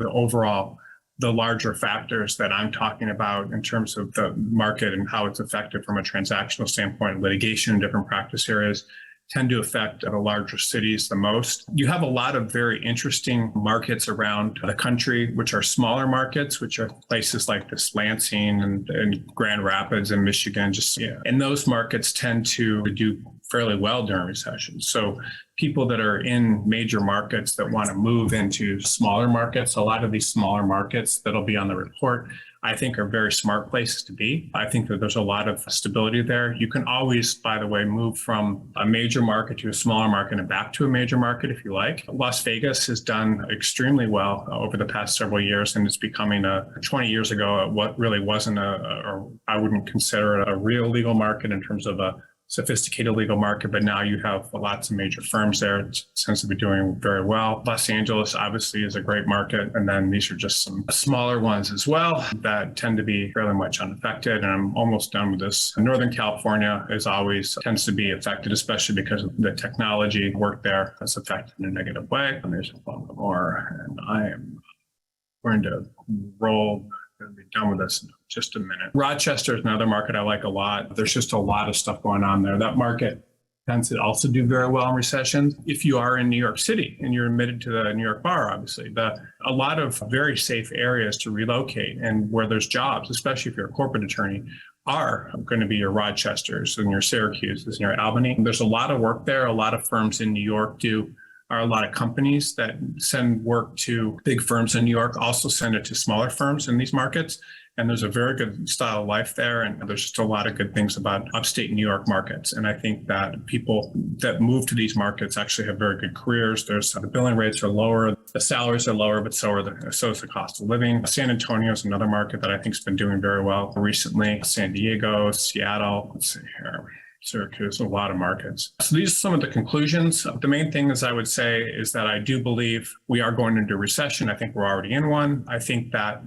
the larger factors that I'm talking about in terms of the market and how it's affected from a transactional standpoint, litigation in different practice areas, tend to affect the larger cities the most. You have a lot of very interesting markets around the country, which are smaller markets, which are places like this Lansing and Grand Rapids and Michigan. And those markets tend to do fairly well during recessions. So people that are in major markets that want to move into smaller markets, a lot of these smaller markets that'll be on the report, I think are very smart places to be. I think that there's a lot of stability there. You can always, by the way, move from a major market to a smaller market and back to a major market if you like. Las Vegas has done extremely well over the past several years, and it's becoming 20 years ago, what really wasn't or I wouldn't consider it a real legal market in terms of a sophisticated legal market, but now you have lots of major firms there. It tends to be doing very well. Los Angeles obviously is a great market. And then these are just some smaller ones as well that tend to be fairly much unaffected. And I'm almost done with this. Northern California tends to be affected, especially because of the technology work there that's affected in a negative way. And there's a little bit more, and I am going to roll. Going to be done with this in just a minute. Rochester is another market I like a lot. There's just a lot of stuff going on there. That market tends to also do very well in recessions. If you are in New York City and you're admitted to the New York bar, obviously, a lot of very safe areas to relocate and where there's jobs, especially if you're a corporate attorney, are going to be your Rochesters and your Syracuses and your Albany. There's a lot of work there. A lot of firms in New York do are a lot of companies that send work to big firms in New York, also send it to smaller firms in these markets. And there's a very good style of life there. And there's just a lot of good things about upstate New York markets. And I think that people that move to these markets actually have very good careers. The billing rates are lower, the salaries are lower, but so is the cost of living. San Antonio is another market that I think has been doing very well recently. San Diego, Seattle, let's see here. Syracuse, a lot of markets. So these are some of the conclusions. The main thing is I would say is that I do believe we are going into a recession. I think we're already in one. I think that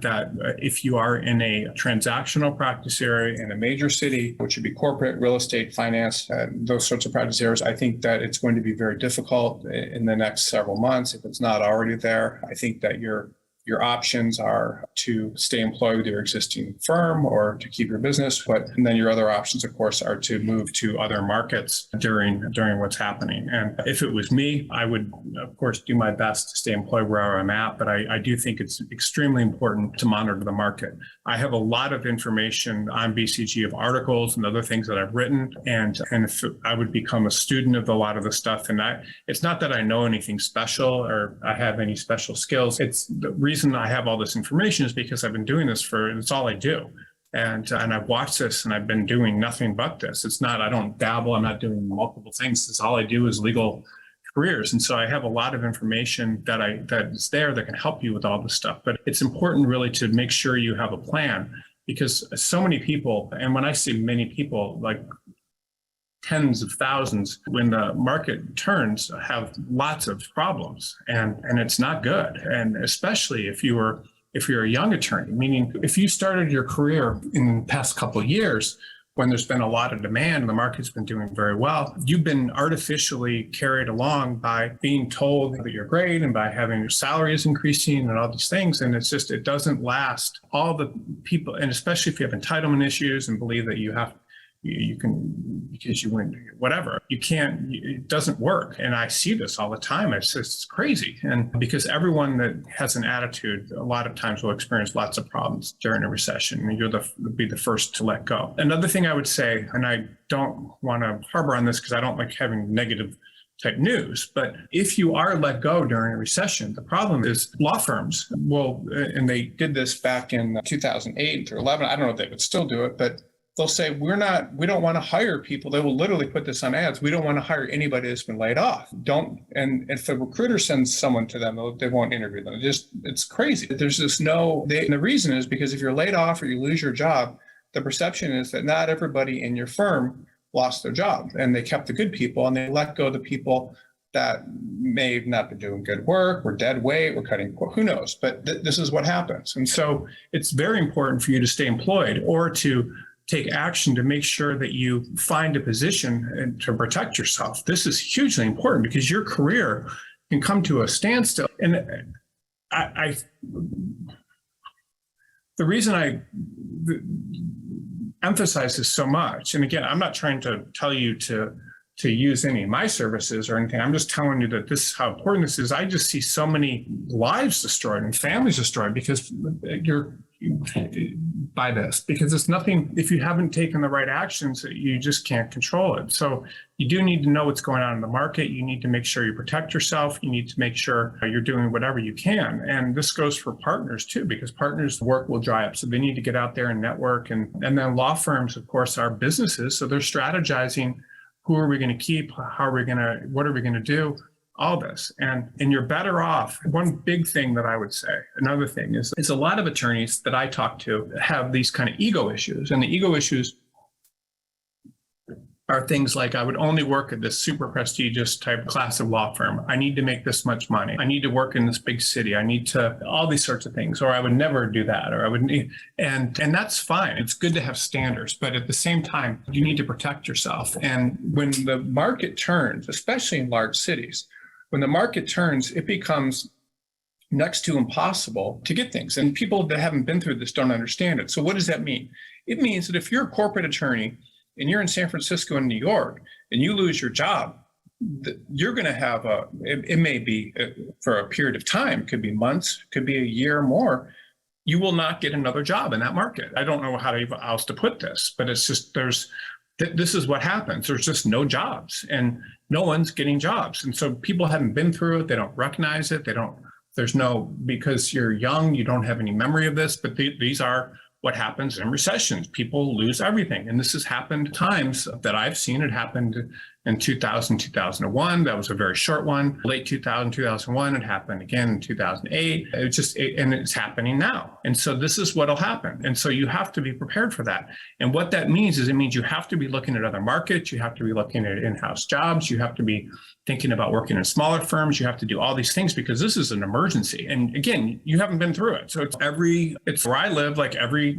if you are in a transactional practice area in a major city, which would be corporate, real estate, finance, those sorts of practice areas, I think that it's going to be very difficult in the next several months. If it's not already there, I think that your options are to stay employed with your existing firm or to keep your business, and then your other options, of course, are to move to other markets during what's happening. And if it was me, I would, of course, do my best to stay employed wherever I'm at, but I do think it's extremely important to monitor the market. I have a lot of information on BCG of articles and other things that I've written, and if I would become a student of a lot of the stuff, and it's not that I know anything special or I have any special skills. It's the reason I have all this information is because I've been doing this it's all I do. And I've watched this and I've been doing nothing but this. It's not, I don't dabble. I'm not doing multiple things. It's all I do is legal careers. And so I have a lot of information that is there that can help you with all this stuff. But it's important really to make sure you have a plan, because so many people, and when I say many people, like tens of thousands, when the market turns, have lots of problems, and it's not good. And especially if you're a young attorney, meaning if you started your career in the past couple of years when there's been a lot of demand and the market's been doing very well, you've been artificially carried along by being told that you're great and by having your salaries increasing and all these things. And it's just, it doesn't last. All the people, and especially if you have entitlement issues and believe that you can, because you win, whatever, you can't, it doesn't work. And I see this all the time. It's crazy. And because everyone that has an attitude, a lot of times will experience lots of problems during a recession, and you'll be the first to let go. Another thing I would say, and I don't want to harbor on this because I don't like having negative type news, but if you are let go during a recession, the problem is law firms will, and they did this back in 2008 or 11, I don't know if they would still do it, but they'll say, we don't want to hire people. They will literally put this on ads. We don't want to hire anybody that's been laid off. And if a recruiter sends someone to them, they won't interview them. It's crazy. There's just and the reason is because if you're laid off or you lose your job, the perception is that not everybody in your firm lost their job, and they kept the good people and they let go the people that may have not been doing good work, were dead weight, were cutting, who knows, but this is what happens. And so it's very important for you to stay employed or to take action to make sure that you find a position and to protect yourself. This is hugely important because your career can come to a standstill. And the reason I emphasize this so much, and again, I'm not trying to tell you to use any of my services or anything. I'm just telling you that this is how important this is. I just see so many lives destroyed and families destroyed because by this, because it's nothing, if you haven't taken the right actions, you just can't control it. So you do need to know what's going on in the market. You need to make sure you protect yourself. You need to make sure you're doing whatever you can. And this goes for partners too, because partners' work will dry up. So they need to get out there and network. And then law firms, of course, are businesses. So they're strategizing, who are we going to keep? What are we going to do? All this. And you're better off. One big thing that I would say, another thing is a lot of attorneys that I talk to have these kind of ego issues. And the ego issues are things like, I would only work at this super prestigious type class of law firm. I need to make this much money. I need to work in this big city. I need to, all these sorts of things, or I would never do that, or I would need, and that's fine. It's good to have standards, but at the same time, you need to protect yourself. And when the market turns, especially in large cities, when the market turns, it becomes next to impossible to get things. And people that haven't been through this don't understand it. So what does that mean? It means that if you're a corporate attorney and you're in San Francisco and New York and you lose your job, you're going to have it may be for a period of time, could be months, could be a year or more. You will not get another job in that market. I don't know how else to put this, but it's just, this is what happens. There's just no jobs and no one's getting jobs. And so people haven't been through it. They don't recognize it. Because you're young, you don't have any memory of this, but these are what happens in recessions. People lose everything. And this has happened times that I've seen. It happened in 2000, 2001. That was a very short one. Late 2000, 2001. It happened again in 2008. And it's happening now. And so this is what'll happen. And so you have to be prepared for that. And what that means is you have to be looking at other markets. You have to be looking at in-house jobs. You have to be thinking about working in smaller firms. You have to do all these things because this is an emergency. And again, you haven't been through it. So it's where I live, like every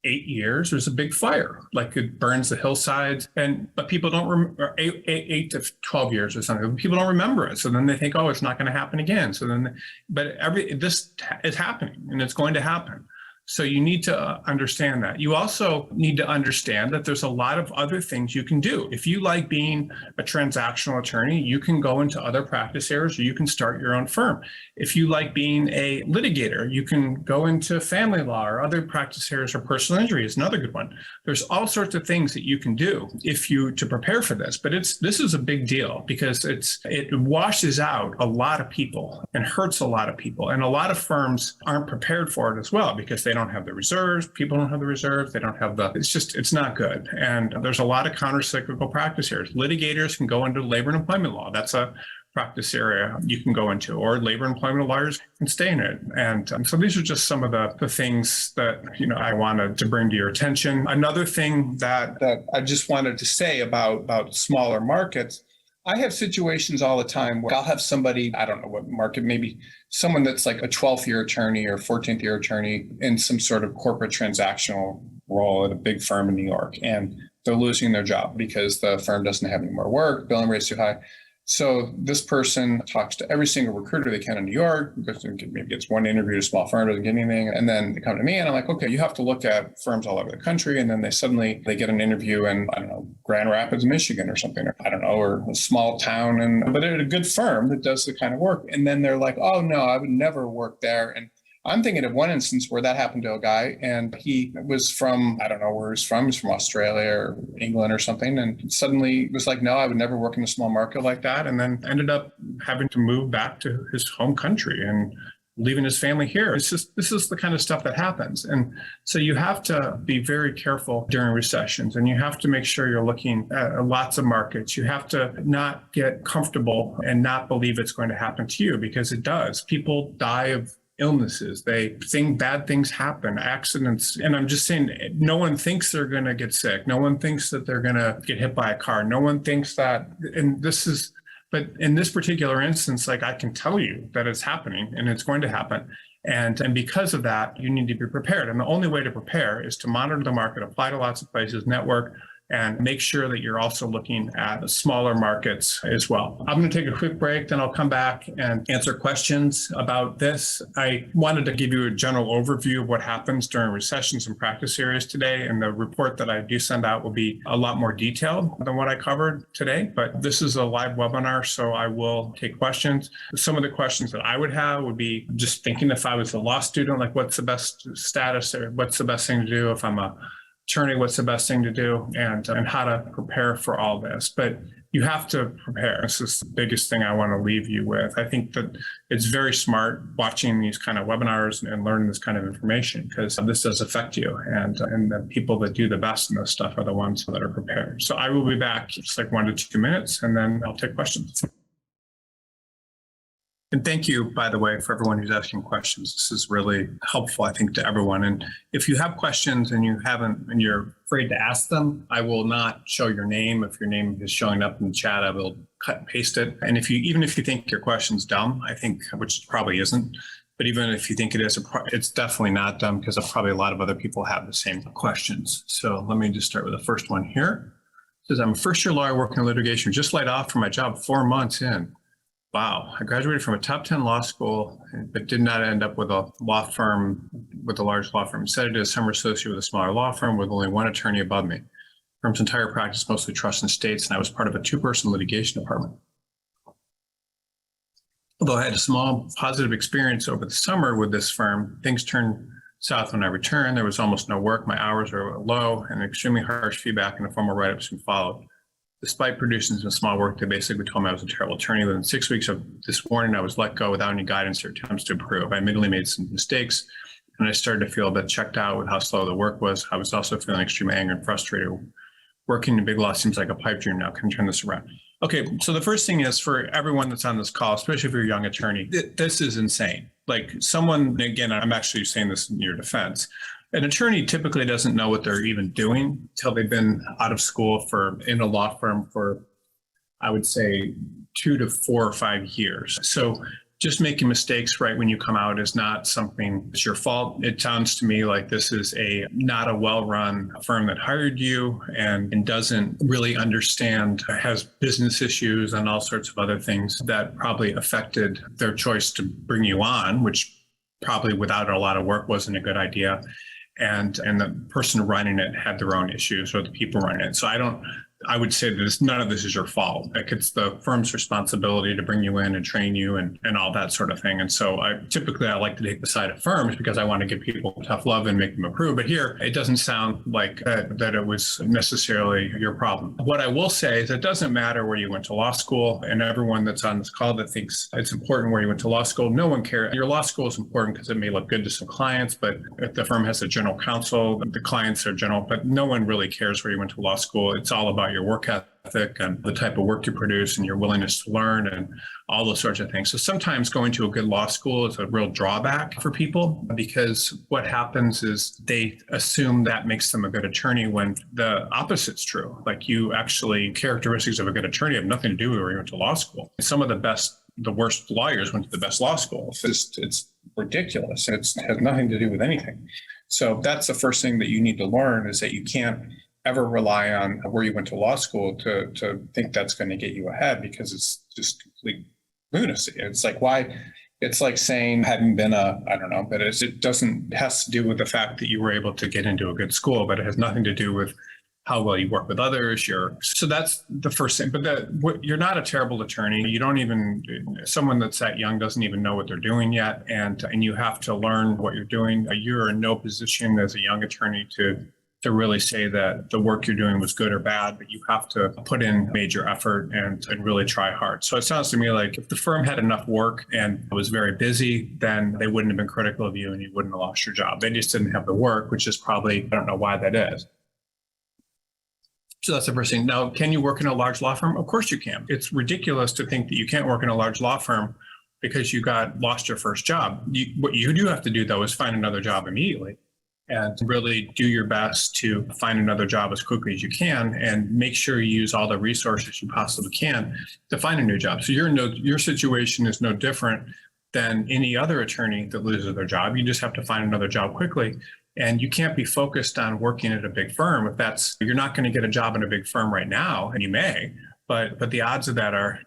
8 years, there's a big fire, like it burns the hillsides, but people don't remember 8 to 12 years or something. People don't remember it. So then they think, oh, it's not going to happen again. This is happening and it's going to happen. So you need to understand that. You also need to understand that there's a lot of other things you can do. If you like being a transactional attorney, you can go into other practice areas or you can start your own firm. If you like being a litigator, you can go into family law or other practice areas, or personal injury is another good one. There's all sorts of things that you can do to prepare for this. But this is a big deal because it washes out a lot of people and hurts a lot of people. And a lot of firms aren't prepared for it as well because they don't have the reserves. People don't have the reserves. They don't have it's not good. And there's a lot of counter-cyclical practice areas. Litigators can go into labor and employment law. That's a practice area you can go into, or labor and employment lawyers can stay in it. And so these are just some of the things that, I wanted to bring to your attention. Another thing that I just wanted to say about smaller markets, I have situations all the time where I'll have somebody, I don't know what market, maybe someone that's like a 12th year attorney or 14th year attorney in some sort of corporate transactional role at a big firm in New York. And they're losing their job because the firm doesn't have any more work, billing rates too high. So this person talks to every single recruiter they can in New York, maybe gets one interview at a small firm, doesn't get anything. And then they come to me and I'm like, okay, you have to look at firms all over the country. And then they get an interview in, I don't know, Grand Rapids, Michigan or something, or I don't know, or a small town, but at a good firm that does the kind of work. And then they're like, oh no, I would never work there. And I'm thinking of one instance where that happened to a guy and he was from, I don't know where he's from Australia or England or something. And suddenly was like, no, I would never work in a small market like that. And then ended up having to move back to his home country and leaving his family here. This is the kind of stuff that happens. And so you have to be very careful during recessions and you have to make sure you're looking at lots of markets. You have to not get comfortable and not believe it's going to happen to you because it does. People die of illnesses. Bad things happen, accidents. And I'm just saying, no one thinks they're going to get sick. No one thinks that they're going to get hit by a car. No one thinks that, but in this particular instance, like I can tell you that it's happening and it's going to happen. And because of that, you need to be prepared. And the only way to prepare is to monitor the market, apply to lots of places, network, and make sure that you're also looking at the smaller markets as well. I'm going to take a quick break, then I'll come back and answer questions about this. I wanted to give you a general overview of what happens during recessions and practice areas today, and the report that I do send out will be a lot more detailed than what I covered today, but this is a live webinar, so I will take questions. Some of the questions that I would have would be just thinking if I was a law student, like what's the best status or what's the best thing to do? If I'm a attorney, what's the best thing to do, and how to prepare for all this. But you have to prepare. This is the biggest thing I want to leave you with. I think that it's very smart watching these kind of webinars and learning this kind of information because this does affect you. And the people that do the best in this stuff are the ones that are prepared. So I will be back just like 1 to 2 minutes, and then I'll take questions. And thank you, by the way, for everyone who's asking questions. This is really helpful, I think, to everyone. And if you have questions and you're afraid to ask them, I will not show your name. If your name is showing up in the chat, I will cut and paste it. And even if you think your question's dumb, I think, which it probably isn't, but even if you think it is, it's definitely not dumb because probably a lot of other people have the same questions. So let me just start with the first one here. It says, I'm a first-year lawyer working in litigation, just laid off from my job 4 months in. Wow, I graduated from a top 10 law school, but did not end up with a law firm, with a large law firm. Instead, I did a summer associate with a smaller law firm with only one attorney above me. Firm's entire practice, mostly trust and estates, and I was part of a 2-person litigation department. Although I had a small positive experience over the summer with this firm, things turned South when I returned. There was almost no work. My hours were low, and extremely harsh feedback in the formal write-ups soon followed. Despite producing some small work, they basically told me I was a terrible attorney. Within 6 weeks of this warning, I was let go without any guidance or attempts to improve. I admittedly made some mistakes, and I started to feel a bit checked out with how slow the work was. I was also feeling extremely angry and frustrated. Working in big law seems like a pipe dream now. Can you turn this around? Okay, so the first thing is, for everyone that's on this call, especially if you're a young attorney, this is insane. Like, someone, again, I'm actually saying this in your defense, an attorney typically doesn't know what they're even doing until they've been out of school in a law firm for, I would say, 2 to 4 or 5 years. So just making mistakes right when you come out is not something that's your fault. It sounds to me like this is not a well-run firm that hired you and doesn't really understand, has business issues and all sorts of other things that probably affected their choice to bring you on, which probably without a lot of work wasn't a good idea. And the person running it had their own issues, or the people running it. So I would say that none of this is your fault. Like, it's the firm's responsibility to bring you in and train you and all that sort of thing. And so I like to take the side of firms because I want to give people tough love and make them improve. But here, it doesn't sound like that it was necessarily your problem. What I will say is it doesn't matter where you went to law school, and everyone that's on this call that thinks it's important where you went to law school, no one cares. Your law school is important because it may look good to some clients, but if the firm has a general counsel, the clients are general, but no one really cares where you went to law school. It's all about your work ethic and the type of work you produce and your willingness to learn and all those sorts of things. So sometimes going to a good law school is a real drawback for people, because what happens is they assume that makes them a good attorney when the opposite's true. Like, characteristics of a good attorney have nothing to do with where you went to law school. Some of the worst lawyers went to the best law schools. It's ridiculous. It has nothing to do with anything. So that's the first thing that you need to learn, is that you can't ever rely on where you went to law school to think that's going to get you ahead, because it's just complete lunacy. It's like, why? It's like saying having been but it has to do with the fact that you were able to get into a good school, but it has nothing to do with how well you work with others. So that's the first thing. But you're not a terrible attorney. Someone that's that young doesn't even know what they're doing yet. And you have to learn what you're doing. You're in no position as a young attorney to really say that the work you're doing was good or bad, but you have to put in major effort and really try hard. So it sounds to me like if the firm had enough work and was very busy, then they wouldn't have been critical of you and you wouldn't have lost your job. They just didn't have the work, which is probably, I don't know why that is. So that's the first thing. Now, can you work in a large law firm? Of course you can. It's ridiculous to think that you can't work in a large law firm because you lost your first job. What you do have to do, though, is find another job immediately and really do your best to find another job as quickly as you can, and make sure you use all the resources you possibly can to find a new job. So your situation is no different than any other attorney that loses their job. You just have to find another job quickly. And you can't be focused on working at a big firm. You're not going to get a job in a big firm right now, and you may, but the odds of that are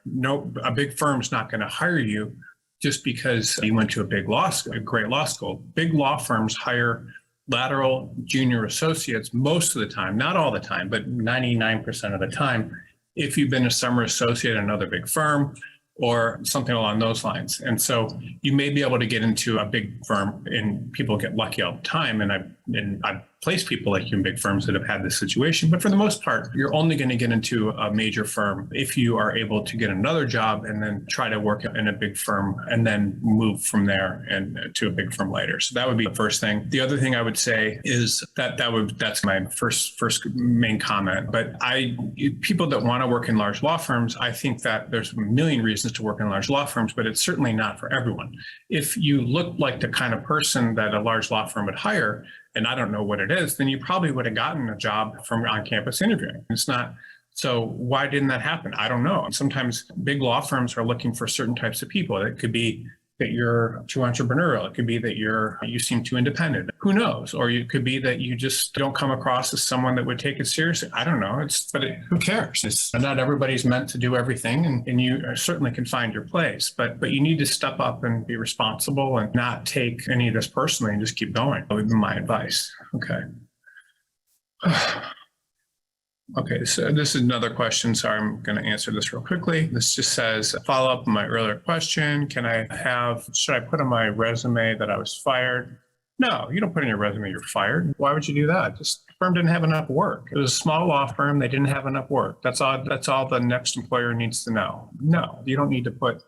a big firm's not going to hire you just because you went to a great law school. Big law firms hire lateral junior associates most of the time, not all the time, but 99% of the time, if you've been a summer associate at another big firm or something along those lines. And so you may be able to get into a big firm, and people get lucky all the time. And I've placed people like you in big firms that have had this situation. But for the most part, you're only going to get into a major firm if you are able to get another job and then try to work in a big firm and then move from there and to a big firm later. So that would be the first thing. The other thing I would say is that's my first main comment. But people that want to work in large law firms, I think that there's a million reasons to work in large law firms, but it's certainly not for everyone. If you look like the kind of person that a large law firm would hire, and I don't know what it is, then you probably would have gotten a job from on-campus interviewing. It's not. So why didn't that happen? I don't know. Sometimes big law firms are looking for certain types of people. It could be that you're too entrepreneurial. It could be that you seem too independent. Who knows? Or it could be that you just don't come across as someone that would take it seriously. I don't know. Who cares? Not everybody's meant to do everything, and you certainly can find your place. But you need to step up and be responsible and not take any of this personally and just keep going. That would be my advice. Okay. Okay, so this is another question, so I'm going to answer this real quickly. This just says, follow up on my earlier question. Should I put on my resume that I was fired? No, you don't put in your resume you're fired. Why would you do that? Just the firm didn't have enough work. It was a small law firm. They didn't have enough work. That's all the next employer needs to know. No, you don't need to put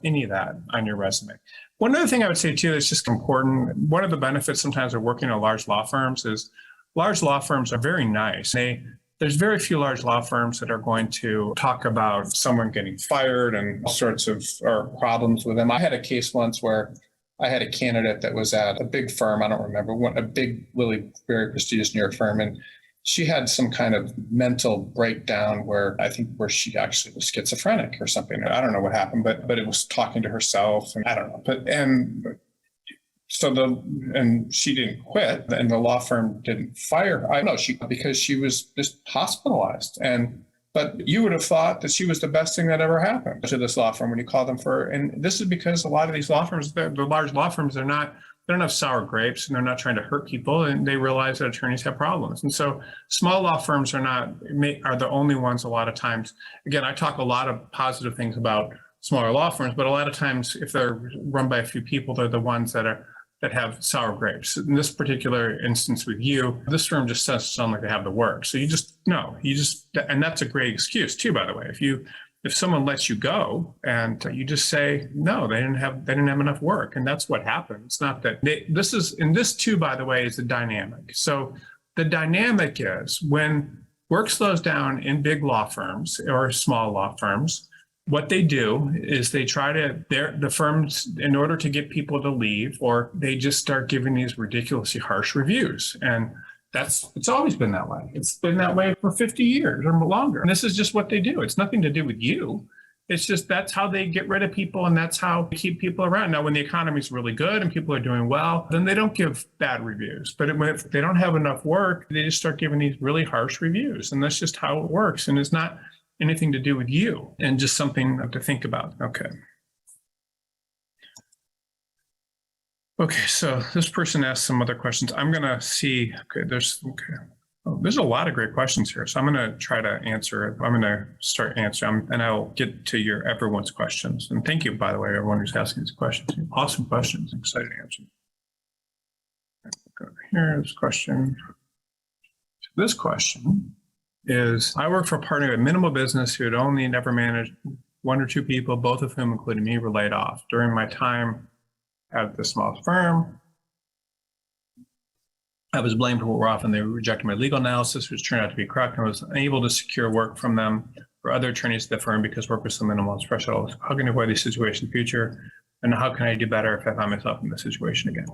any of that on your resume. One other thing I would say too that's just important. One of the benefits sometimes of working at large law firms is large law firms are very nice. There's very few large law firms that are going to talk about someone getting fired and all sorts of problems with them. I had a case once where I had a candidate that was at a big firm. I don't remember what, a big, really very prestigious New York firm. And she had some kind of mental breakdown where she actually was schizophrenic or something. I don't know what happened, but it was talking to herself and I don't know. And she didn't quit and the law firm didn't fire her. I know because she was just hospitalized. But you would have thought that she was the best thing that ever happened to this law firm when you call them and this is because a lot of these law firms, the large law firms, they don't have sour grapes and they're not trying to hurt people and they realize that attorneys have problems. And so small law firms are the only ones a lot of times. Again, I talk a lot of positive things about smaller law firms, but a lot of times if they're run by a few people, they're the ones that have sour grapes. In this particular instance with you, this firm just sound like they have the work. So and that's a great excuse too, by the way. If someone lets you go and you just say, no, they didn't have enough work. And that's what happened. It's not that this too, by the way, is the dynamic. So the dynamic is when work slows down in big law firms or small law firms, what they do is they try the firms, in order to get people to leave, or they just start giving these ridiculously harsh reviews. And it's always been that way. It's been that way for 50 years or longer. And this is just what they do. It's nothing to do with you. It's just that's how they get rid of people and that's how they keep people around. Now, when the economy is really good and people are doing well, then they don't give bad reviews. But if they don't have enough work, they just start giving these really harsh reviews. And that's just how it works. And it's not anything to do with you and just something to think about. Okay, so this person asked some other questions. I'm going to see, there's a lot of great questions here. So I'm going to try to answer it. I'm going to start answering and I'll get to everyone's questions. And thank you, by the way, everyone who's asking these questions. Awesome questions. I'm excited to answer. Go over here, this question. This question is, I work for a partner with minimal business who had only never managed one or two people, both of whom, including me, were laid off. During my time at the small firm, I was blamed for what were often they rejected my legal analysis, which turned out to be correct, and was unable to secure work from them or other attorneys at the firm because work was so minimal and threshold. How can I avoid these situations in the future? And how can I do better if I find myself in this situation again?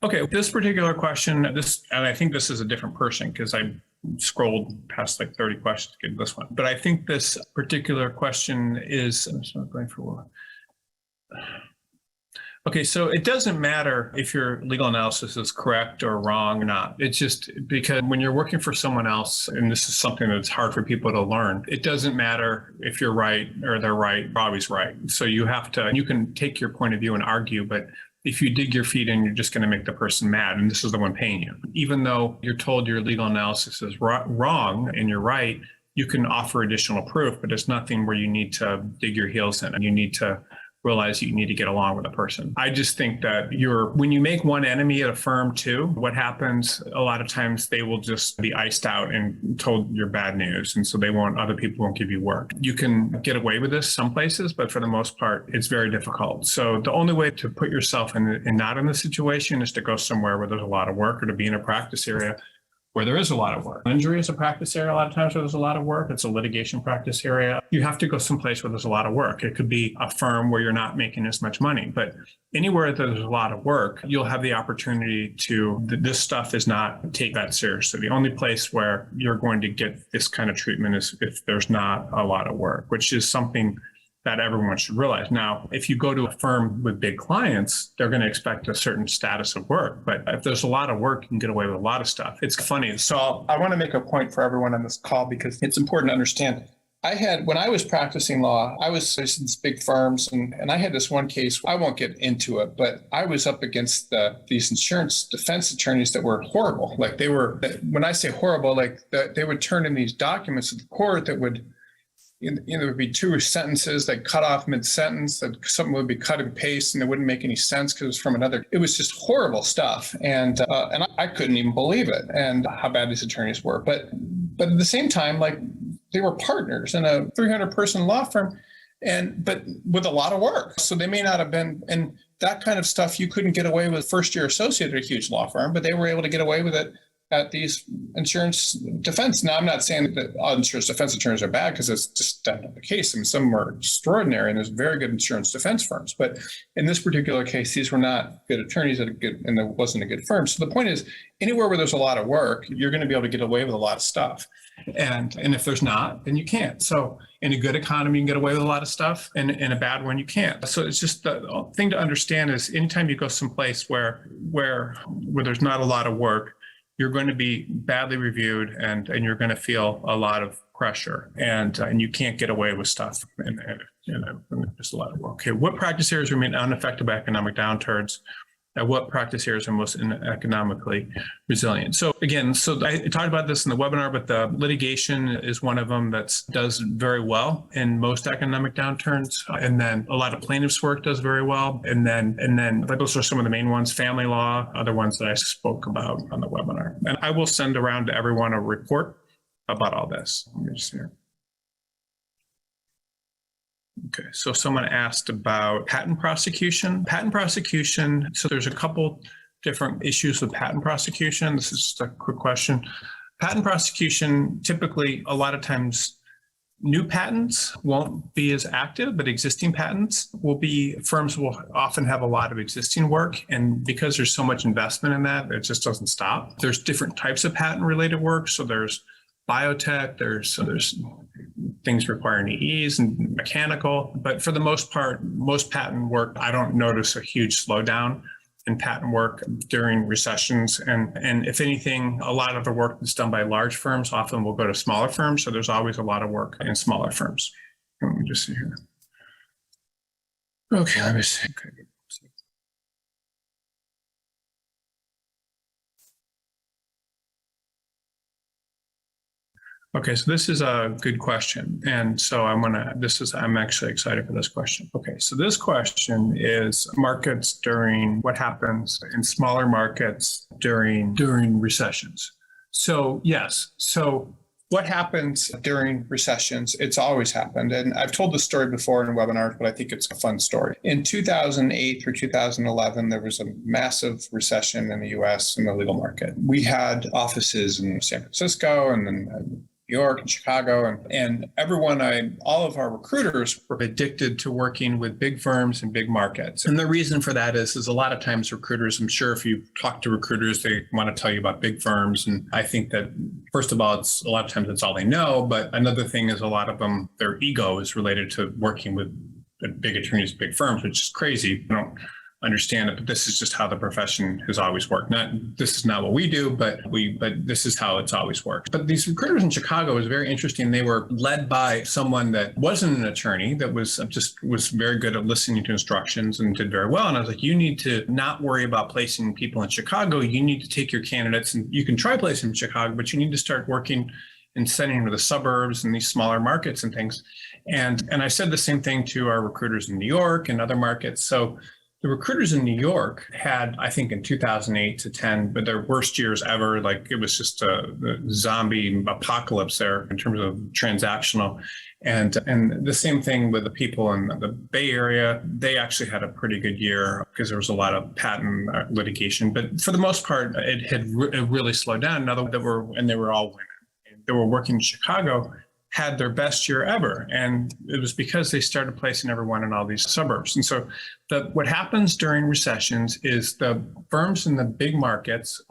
Okay, this particular question, and I think this is a different person because I scrolled past like 30 questions to get to this one. But I think this particular question is, I'm just not going for one. Okay, so it doesn't matter if your legal analysis is correct or wrong or not. It's just because when you're working for someone else, and this is something that's hard for people to learn, it doesn't matter if you're right or they're right, you're always right. So you can take your point of view and argue, but if you dig your feet in, you're just going to make the person mad, and this is the one paying you. Even though you're told your legal analysis is wrong and you're right, you can offer additional proof, but it's nothing where you need to dig your heels in and you need to realize you need to get along with a person. I just think that when you make one enemy at a firm too, what happens a lot of times, they will just be iced out and told you're bad news. And so other people won't give you work. You can get away with this some places, but for the most part, it's very difficult. So the only way to put yourself not in the situation is to go somewhere where there's a lot of work or to be in a practice area where there is a lot of work. Injury is a practice area a lot of times where there's a lot of work. It's a litigation practice area. You have to go someplace where there's a lot of work. It could be a firm where you're not making as much money, but anywhere that there's a lot of work, you'll have the opportunity this stuff is not take that seriously. The only place where you're going to get this kind of treatment is if there's not a lot of work, which is something that everyone should realize. Now, if you go to a firm with big clients, they're going to expect a certain status of work. But if there's a lot of work, you can get away with a lot of stuff. It's funny. So I want to make a point for everyone on this call because it's important to understand. When I was practicing law, I was in these big firms and I had this one case. I won't get into it, but I was up against these insurance defense attorneys that were horrible. When I say horrible, they would turn in these documents to the court that would there would be two sentences that cut off mid-sentence, that something would be cut and paste, and it wouldn't make any sense because it was from another. It was just horrible stuff, and I couldn't even believe it, and how bad these attorneys were. But at the same time, like, they were partners in a 300-person law firm, but with a lot of work. So they may not have been, and that kind of stuff you couldn't get away with first-year associate at a huge law firm, but they were able to get away with it at these insurance defense. Now, I'm not saying that all insurance defense attorneys are bad, because it's just not the case. I mean, some are extraordinary, and there's very good insurance defense firms. But in this particular case, these were not good attorneys and there wasn't a good firm. So the point is, anywhere where there's a lot of work, you're going to be able to get away with a lot of stuff. And if there's not, then you can't. So in a good economy, you can get away with a lot of stuff, and in a bad one, you can't. So it's just the thing to understand is, anytime you go someplace where there's not a lot of work, you're going to be badly reviewed, and you're going to feel a lot of pressure, and you can't get away with stuff. And just a lot of work. Okay, what practice areas remain unaffected by economic downturns? What practice areas are most economically resilient? So again, I talked about this in the webinar, but the litigation is one of them that does very well in most economic downturns. And then a lot of plaintiffs' work does very well. And then those are some of the main ones: family law, other ones that I spoke about on the webinar. And I will send around to everyone a report about all this. Let me just here. Okay, so someone asked about patent prosecution. Patent prosecution, so there's a couple different issues with patent prosecution. This is just a quick question. Patent prosecution, typically, a lot of times, new patents won't be as active, but existing patents firms will often have a lot of existing work. And because there's so much investment in that, it just doesn't stop. There's different types of patent related work. So there's biotech, there's things requiring EEs and mechanical, but for the most part, most patent work, I don't notice a huge slowdown in patent work during recessions. And if anything, a lot of the work that's done by large firms often will go to smaller firms. So there's always a lot of work in smaller firms. Let me just see here. Okay, let me see. Okay. Okay, so this is a good question. And so I'm actually excited for this question. Okay, so this question is what happens in smaller markets during recessions. So yes, so what happens during recessions? It's always happened. And I've told this story before in webinars, but I think it's a fun story. In 2008 through 2011, there was a massive recession in the US in the legal market. We had offices in San Francisco and then New York and Chicago, and all of our recruiters were addicted to working with big firms and big markets. And the reason for that is a lot of times recruiters, I'm sure if you talk to recruiters, they want to tell you about big firms. And I think that, first of all, a lot of times it's all they know. But another thing is, a lot of them, their ego is related to working with big attorneys, big firms, which is crazy. I don't understand it, but this is just how the profession has always worked. This is not what we do, but this is how it's always worked. But these recruiters in Chicago was very interesting. They were led by someone that wasn't an attorney, that was very good at listening to instructions and did very well. And I was like, you need to not worry about placing people in Chicago. You need to take your candidates, and you can try placing in Chicago, but you need to start working and sending them to the suburbs and these smaller markets and things. And I said the same thing to our recruiters in New York and other markets. So the recruiters in New York had, I think in 2008 to 10, but their worst years ever. Like, it was just a zombie apocalypse there in terms of transactional. And the same thing with the people in the Bay Area. They actually had a pretty good year because there was a lot of patent litigation. But for the most part, it really slowed down. They were all women. They were working in Chicago, had their best year ever. And it was because they started placing everyone in all these suburbs. And so what happens during recessions is the firms in the big markets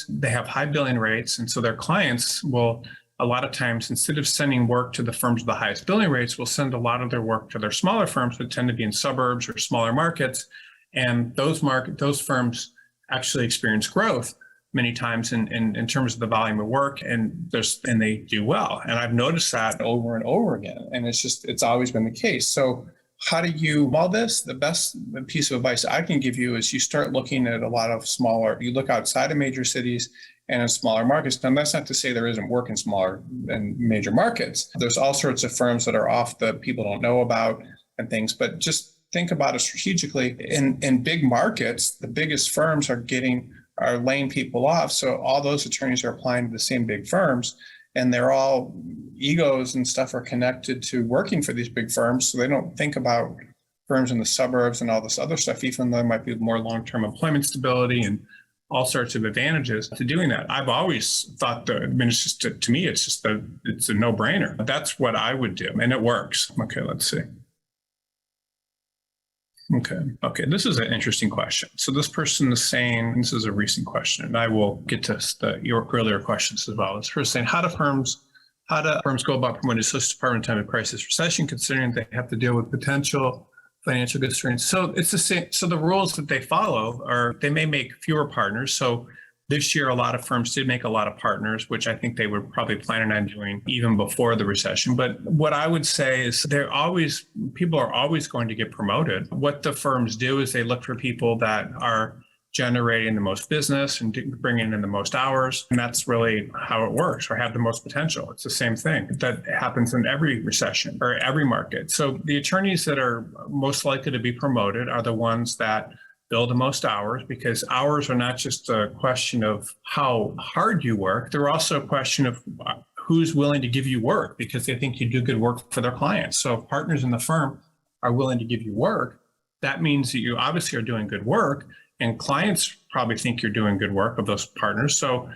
they have high billing rates. And so their clients will, a lot of times, instead of sending work to the firms with the highest billing rates, will send a lot of their work to their smaller firms that tend to be in suburbs or smaller markets. And those firms actually experience growth many times in terms of the volume of work, and they do well. And I've noticed that over and over again. And it's always been the case. So how do you all this? The best piece of advice I can give you is you start looking at a lot of you look outside of major cities and in smaller markets. Now, that's not to say there isn't work in smaller and major markets. There's all sorts of firms that are off that people don't know about and things, but just think about it strategically. In big markets, the biggest firms are laying people off. So all those attorneys are applying to the same big firms, and they're all egos and stuff are connected to working for these big firms. So they don't think about firms in the suburbs and all this other stuff, even though there might be more long-term employment stability and all sorts of advantages to doing that. I've always thought it's just to me, it's a no-brainer. That's what I would do, and it works. Okay, let's see. Okay. This is an interesting question. So this person is saying, this is a recent question, and I will get to your earlier questions as well. This person is saying, how do firms go about promoting social department in time of crisis recession, considering they have to deal with potential financial constraints? So it's the same. So the rules that they follow are they may make fewer partners. So this year, a lot of firms did make a lot of partners, which I think they were probably planning on doing even before the recession. But what I would say is people are always going to get promoted. What the firms do is they look for people that are generating the most business and bringing in the most hours. And that's really how it works, or have the most potential. It's the same thing that happens in every recession or every market. So the attorneys that are most likely to be promoted are the ones that build the most hours, because hours are not just a question of how hard you work. They're also a question of who's willing to give you work because they think you do good work for their clients. So if partners in the firm are willing to give you work, that means that you obviously are doing good work, and clients probably think you're doing good work of those partners. So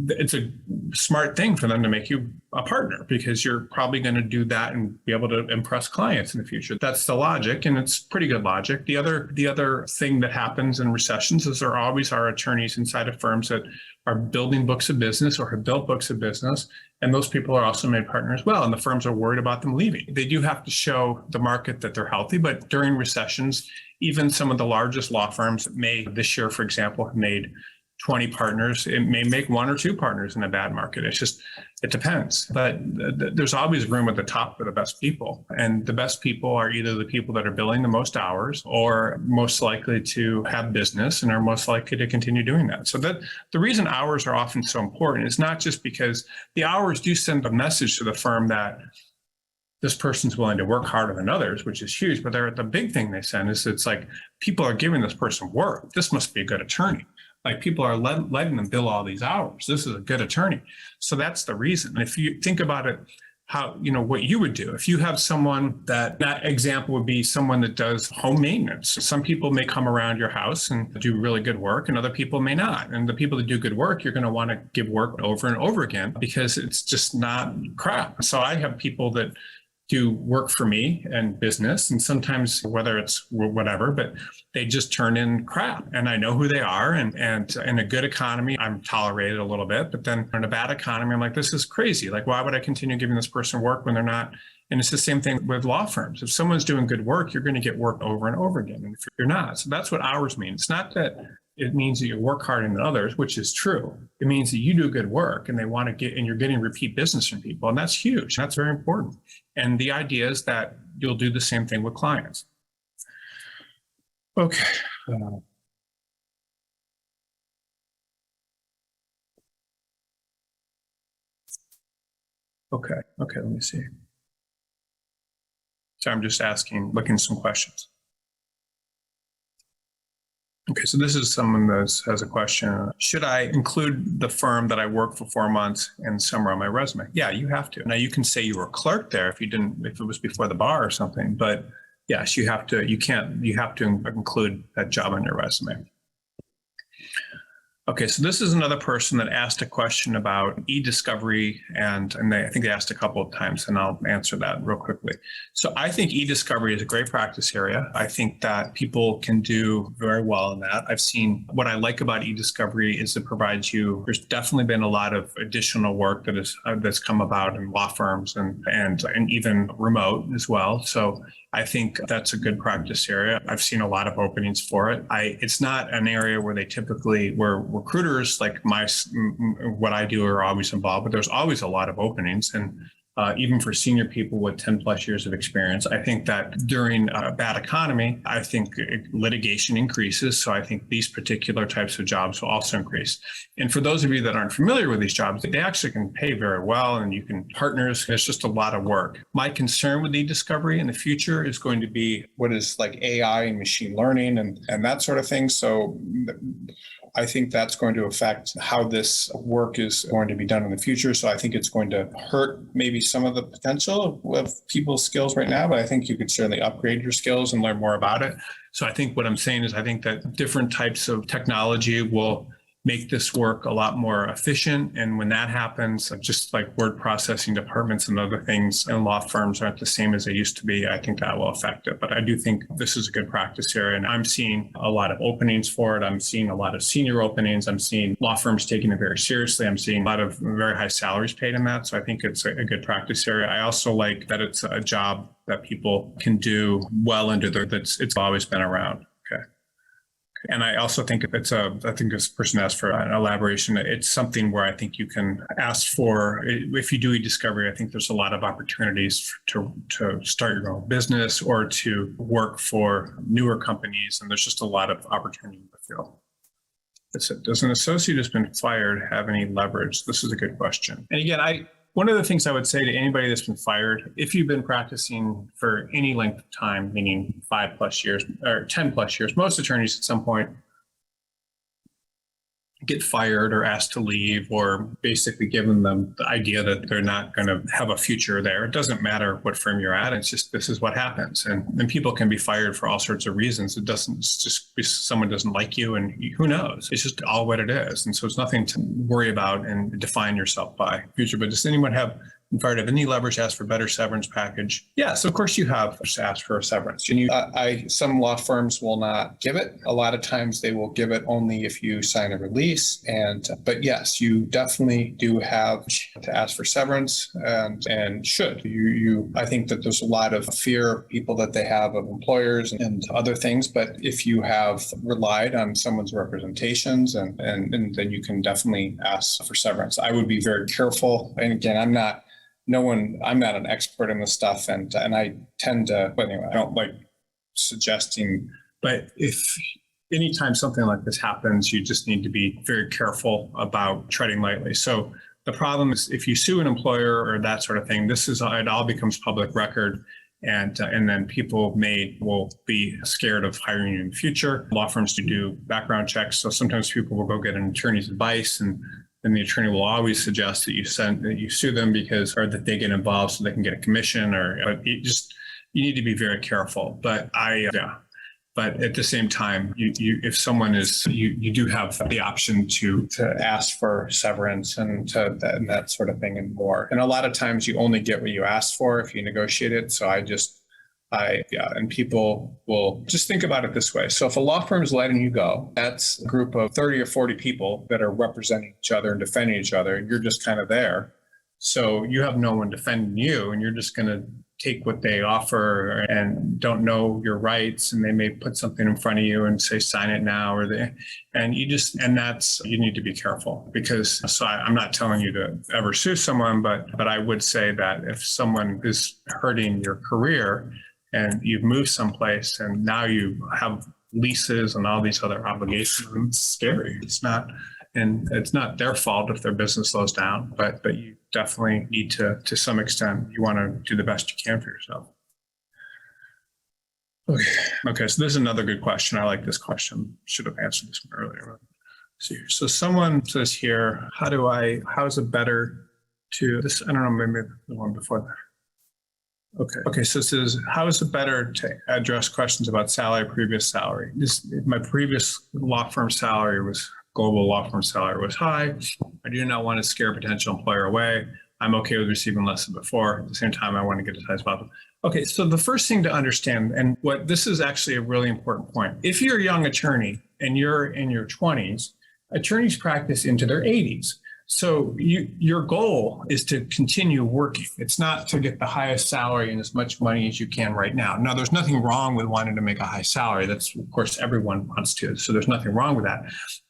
it's a smart thing for them to make you a partner, because you're probably going to do that and be able to impress clients in the future. That's the logic, and it's pretty good logic. The other thing that happens in recessions is there always are attorneys inside of firms that are building books of business or have built books of business, and those people are also made partners as well, and the firms are worried about them leaving. They do have to show the market that they're healthy, but during recessions, even some of the largest law firms this year, for example, have made 20 partners. It may make 1 or 2 partners in a bad market. It depends. But there's always room at the top for the best people. And the best people are either the people that are billing the most hours or most likely to have business and are most likely to continue doing that. So that the reason hours are often so important is not just because the hours do send a message to the firm that this person's willing to work harder than others, which is huge. But the big thing they send is it's like, people are giving this person work. This must be a good attorney. Like, people are letting them bill all these hours. This is a good attorney. So that's the reason. And if you think about it, what you would do if you have someone that example would be someone that does home maintenance. Some people may come around your house and do really good work, and other people may not. And the people that do good work, you're going to want to give work over and over again because it's just not crap. So I have people that do work for me and business, and sometimes whether it's whatever, but they just turn in crap, and I know who they are. And in a good economy, I'm tolerated a little bit, but then in a bad economy, I'm like, this is crazy. Like, why would I continue giving this person work when they're not? And it's the same thing with law firms. If someone's doing good work, you're going to get work over and over again. And if you're not, so that's what hours mean. It's not that it means that you work harder than others, which is true. It means that you do good work, and you're getting repeat business from people. And that's huge. That's very important. And the idea is that you'll do the same thing with clients. Okay. Okay, let me see. So I'm just looking at some questions. Okay, so this is someone that has a question. Should I include the firm that I worked for 4 months and somewhere on my resume? Yeah, you have to. Now, you can say you were a clerk there if it was before the bar or something, but yes, you have to include that job on your resume. Okay, so this is another person that asked a question about e-discovery, and I think they asked a couple of times, and I'll answer that real quickly. So I think e-discovery is a great practice area. I think that people can do very well in that. What I like about e-discovery is it provides there's definitely been a lot of additional work that's come about in law firms and even remote as well. So I think that's a good practice area. I've seen a lot of openings for it. It's not an area where where recruiters like what I do are always involved, but there's always a lot of openings. And even for senior people with 10 plus years of experience. I think that during a bad economy, I think litigation increases. So I think these particular types of jobs will also increase. And for those of you that aren't familiar with these jobs, they actually can pay very well, and you can partners. It's just a lot of work. My concern with e-discovery in the future is going to be what is like AI and machine learning and that sort of thing. So I think that's going to affect how this work is going to be done in the future. So I think it's going to hurt maybe some of the potential of people's skills right now, but I think you could certainly upgrade your skills and learn more about it. So I think what I'm saying is I think that different types of technology will make this work a lot more efficient. And when that happens, just like word processing departments and other things in law firms aren't the same as they used to be, I think that will affect it. But I do think this is a good practice area. And I'm seeing a lot of openings for it. I'm seeing a lot of senior openings. I'm seeing law firms taking it very seriously. I'm seeing a lot of very high salaries paid in that. So I think it's a good practice area. I also like that it's a job that people can do well into it's always been around. Okay. And I also think I think this person asked for an elaboration. It's something where I think you can ask for, if you do e-discovery, I think there's a lot of opportunities to start your own business or to work for newer companies. And there's just a lot of opportunity in the field. Does an associate who's been fired have any leverage? This is a good question. And again, one of the things I would say to anybody that's been fired, if you've been practicing for any length of time, meaning 5+ years or 10+ years, most attorneys at some point get fired or asked to leave, or basically given them the idea that they're not going to have a future there. It doesn't matter what firm you're at. It's just, this is what happens. And people can be fired for all sorts of reasons. It's just someone doesn't like you, and who knows? It's just all what it is. And so it's nothing to worry about and define yourself by future. But does anyone have fired of any leverage, asked for better severance package? Yes, of course you have asked for a severance. And some law firms will not give it. A lot of times they will give it only if you sign a release. But yes, you definitely do have to ask for severance and should. I think that there's a lot of fear people that they have of employers and other things. But if you have relied on someone's representations, and then you can definitely ask for severance. I would be very careful. And again, I'm not an expert in this stuff, and I tend to, but anyway, I don't like suggesting, but if anytime something like this happens, you just need to be very careful about treading lightly. So the problem is if you sue an employer or that sort of thing, it all becomes public record. And then people will be scared of hiring you in the future. Law firms do background checks. So sometimes people will go get an attorney's advice, and then the attorney will always suggest that you sue them or that they get involved so they can get a commission, but you need to be very careful. But at the same time, if someone you do have the option to ask for severance and that sort of thing and more. And a lot of times you only get what you asked for if you negotiate it. So and people will just think about it this way. So if a law firm is letting you go, that's a group of 30 or 40 people that are representing each other and defending each other. And you're just kind of there. So you have no one defending you, and you're just going to take what they offer and don't know your rights. And they may put something in front of you and say, sign it now, you need to be careful, because I'm not telling you to ever sue someone, but I would say that if someone is hurting your career, and you've moved someplace and now you have leases and all these other obligations, it's scary. It's not their fault if their business slows down, but you definitely need to some extent, you want to do the best you can for yourself. Okay. So this is another good question. I like this question. Should have answered this one earlier. So someone says here, how is it better to this? I don't know, maybe the one before that. Okay. So it says, how is it better to address questions about previous salary? My previous global law firm salary was high. I do not want to scare a potential employer away. I'm okay with receiving less than before. At the same time, I want to get as high as possible. Okay. So the first thing to understand, and this is actually a really important point. If you're a young attorney and you're in your 20s, attorneys practice into their 80s. So your goal is to continue working. It's not to get the highest salary and as much money as you can right now. Now, there's nothing wrong with wanting to make a high salary. That's, of course, everyone wants to. So there's nothing wrong with that.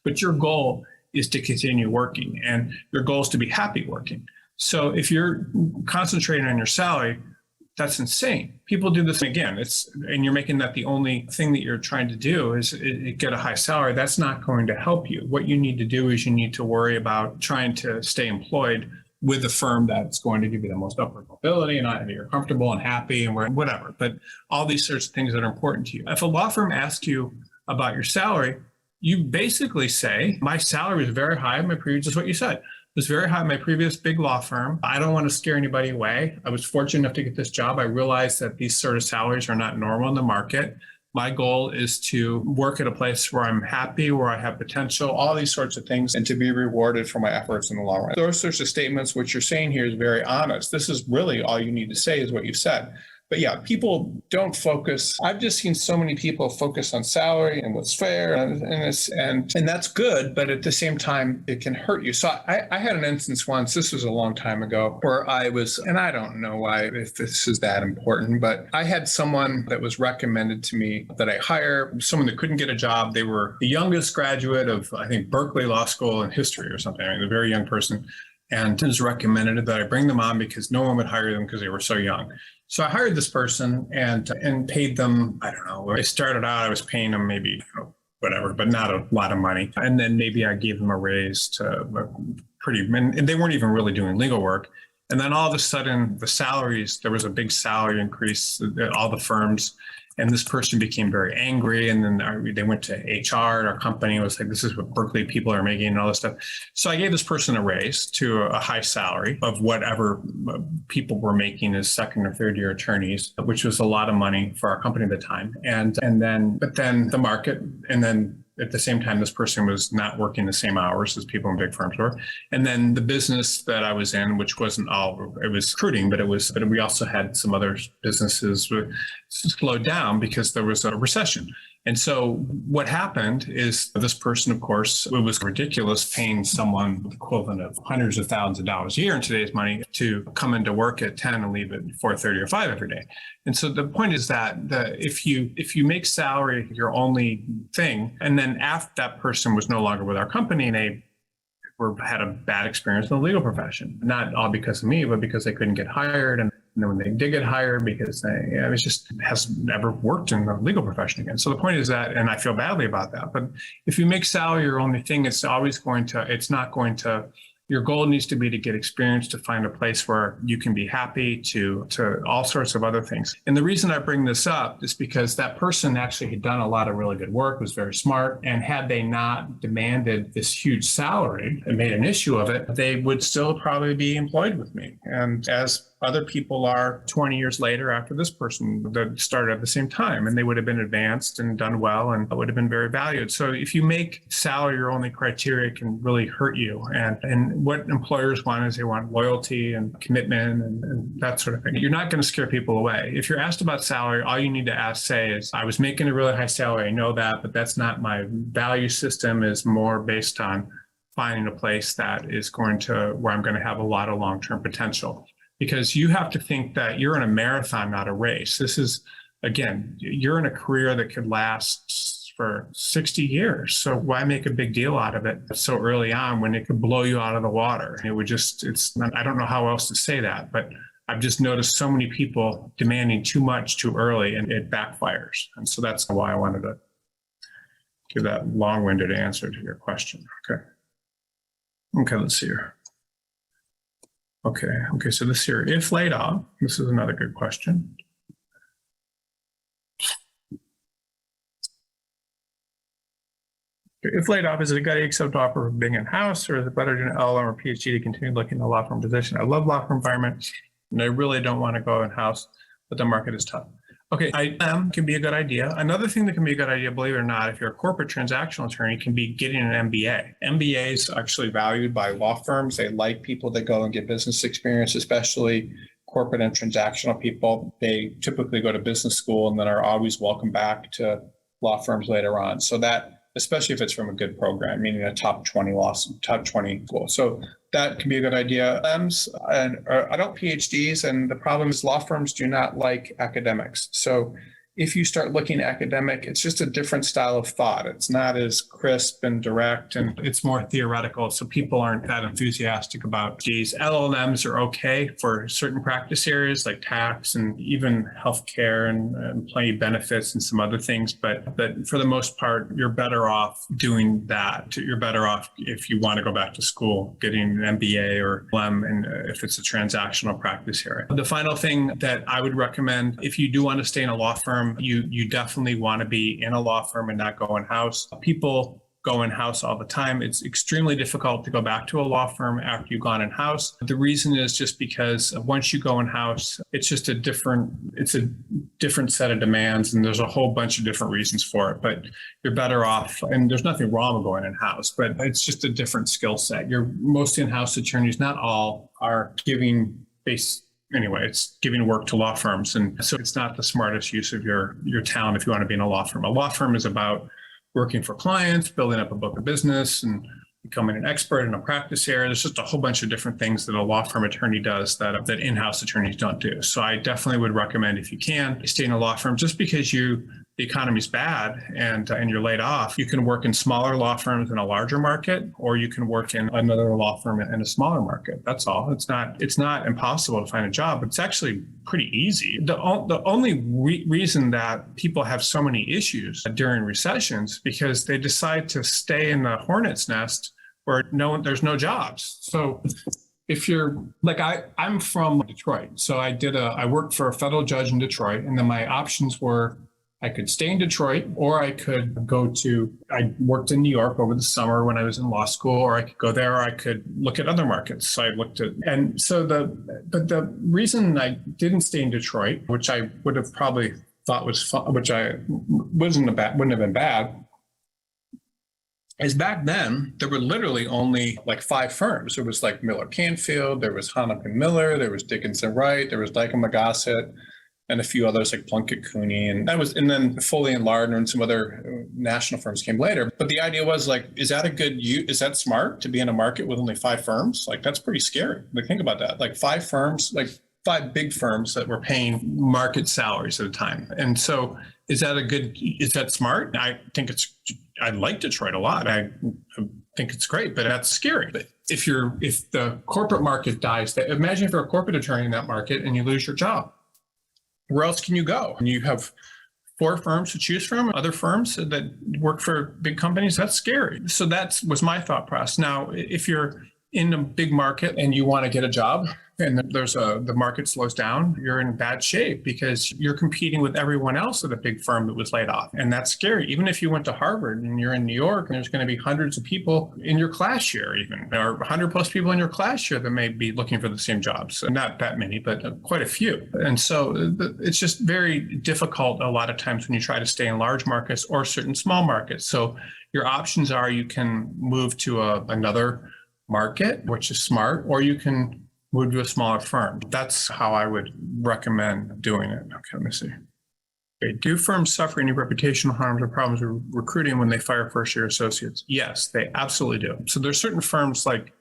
But your goal is to continue working, and your goal is to be happy working. So if you're concentrating on your salary, that's insane. People do this again. And you're making that the only thing that you're trying to do is get a high salary. That's not going to help you. What you need to do is you need to worry about trying to stay employed with a firm that's going to give you the most upward mobility and you're comfortable and happy and whatever. But all these sorts of things that are important to you. If a law firm asks you about your salary, you basically say, my salary was very high in my previous, just what you said. It was very high in my previous big law firm. I don't want to scare anybody away. I was fortunate enough to get this job. I realized that these sort of salaries are not normal in the market. My goal is to work at a place where I'm happy, where I have potential, all these sorts of things, and to be rewarded for my efforts in the long run. Those sorts of statements, what you're saying here is very honest. This is really all you need to say is what you said. But yeah, people don't focus. I've just seen so many people focus on salary and what's fair, and that's good. But at the same time, it can hurt you. So I had an instance once. This was a long time ago, where I was, and I don't know why if this is that important, but I had someone that was recommended to me that I hire, someone that couldn't get a job. They were the youngest graduate of, I think, Berkeley Law School in history or something. I mean, a very young person. And it was recommended that I bring them on because no one would hire them because they were so young. So I hired this person and paid them, I don't know, I started out, I was paying them maybe, whatever, but not a lot of money. And then maybe I gave them a raise to and they weren't even really doing legal work. And then all of a sudden the salaries, there was a big salary increase at all the firms. And this person became very angry. And then they went to HR at our company. It was like, this is what Berkeley people are making and all this stuff. So I gave this person a raise to a high salary of whatever people were making as second or third year attorneys, which was a lot of money for our company at the time. But then the market, and then at the same time, this person was not working the same hours as people in big firms were. And then the business that I was in, which wasn't all, it was recruiting, but we also had some other businesses slowed down because there was a recession. And so what happened is this person, of course, it was ridiculous paying someone the equivalent of hundreds of thousands of dollars a year in today's money to come into work at 10 and leave at 4:30 or 5 every day. And so the point is that if you make salary your only thing, and then after that person was no longer with our company and they had a bad experience in the legal profession, not all because of me, but because they couldn't get hired. And then when they did get hired, because it just hasn't ever worked in the legal profession again. So the point is that, and I feel badly about that, but if you make salary your only thing, your goal needs to be to get experience, to find a place where you can be happy, to all sorts of other things. And the reason I bring this up is because that person actually had done a lot of really good work, was very smart, and had they not demanded this huge salary and made an issue of it, they would still probably be employed with me. And as other people are 20 years later after this person that started at the same time, and they would have been advanced and done well and would have been very valued. So if you make salary your only criteria, it can really hurt you. And what employers want is they want loyalty and commitment and that sort of thing. You're not going to scare people away. If you're asked about salary, all you need to say is, I was making a really high salary. I know that, but that's not my value system, is more based on finding a place that is where I'm going to have a lot of long-term potential. Because you have to think that you're in a marathon, not a race. This is, again, you're in a career that could last for 60 years. So why make a big deal out of it so early on when it could blow you out of the water? I don't know how else to say that, but I've just noticed so many people demanding too much too early, and it backfires. And so that's why I wanted to give that long-winded answer to your question. Okay, let's see here. Okay, so this here, if laid off, this is another good question. If laid off, is it a good idea to accept offer of being in-house, or is it better to do an LLM or PhD to continue looking at a law firm position? I love law firm environment, and I really don't want to go in-house, but the market is tough. Okay, IM can be a good idea. Another thing that can be a good idea, believe it or not, if you're a corporate transactional attorney, can be getting an MBA. MBA is actually valued by law firms. They like people that go and get business experience, especially corporate and transactional people. They typically go to business school and then are always welcome back to law firms later on. So that, especially if it's from a good program, meaning a top 20 school. So that can be a good idea. I don't PhDs, and the problem is law firms do not like academics. So if you start looking academic, it's just a different style of thought. It's not as crisp and direct, and it's more theoretical. So people aren't that enthusiastic about these. LLMs are okay for certain practice areas like tax and even healthcare and employee benefits and some other things. But for the most part, you're better off doing that. You're better off if you want to go back to school, getting an MBA or LM, and if it's a transactional practice area. The final thing that I would recommend, if you do want to stay in a law firm, you definitely want to be in a law firm and not go in-house. People go in-house all the time. It's extremely difficult to go back to a law firm after you've gone in-house. The reason is just because once you go in-house, it's just a different set of demands, and there's a whole bunch of different reasons for it. But you're better off, and there's nothing wrong with going in-house, but it's just a different skill set. Most in-house attorneys, not all, are giving it's giving work to law firms. And so it's not the smartest use of your talent if you want to be in a law firm. A law firm is about working for clients, building up a book of business, and becoming an expert in a practice area. There's just a whole bunch of different things that a law firm attorney does that in-house attorneys don't do. So I definitely would recommend, if you can, stay in a law firm. Just because the economy's bad and you're laid off, you can work in smaller law firms in a larger market, or you can work in another law firm in a smaller market. That's all. It's not impossible to find a job. It's actually pretty easy. The only reason that people have so many issues during recessions because they decide to stay in the hornet's nest where there's no jobs. So if you're like, I'm from Detroit. So I worked for a federal judge in Detroit, and then my options were I could stay in Detroit, or I could I worked in New York over the summer when I was in law school, or I could go there, or I could look at other markets. So I looked at, but the reason I didn't stay in Detroit, which I would have probably thought was fun, which wouldn't have been bad, is back then there were literally only like 5 firms. There was like Miller Canfield, there was Hanneken Miller, there was Dickinson Wright, there was Dyke and Magassett, and a few others like Plunkett Cooney, and then Foley and Lardner and some other national firms came later. But the idea was like, is that smart to be in a market with only 5 firms? Like, that's pretty scary. Like, think about that. Like 5 firms, like 5 big firms that were paying market salaries at a time. And so is that smart? I like Detroit a lot. I think it's great, but that's scary. But if the corporate market dies, imagine if you're a corporate attorney in that market and you lose your job. Where else can you go? And you have 4 firms to choose from, other firms that work for big companies. That's scary. So that was my thought process. Now, if you're in a big market and you want to get a job and the market slows down, you're in bad shape because you're competing with everyone else at a big firm that was laid off. And that's scary. Even if you went to Harvard and you're in New York, and there's going to be hundreds of people in your class year, even, or 100 plus people in your class year that may be looking for the same jobs. So not that many, but quite a few. And so it's just very difficult a lot of times when you try to stay in large markets or certain small markets. So your options are you can move to another market, which is smart, or you can move to a smaller firm. That's how I would recommend doing it. Okay, let me see. Okay, do firms suffer any reputational harms or problems with recruiting when they fire first-year associates? Yes, they absolutely do. So there's certain firms like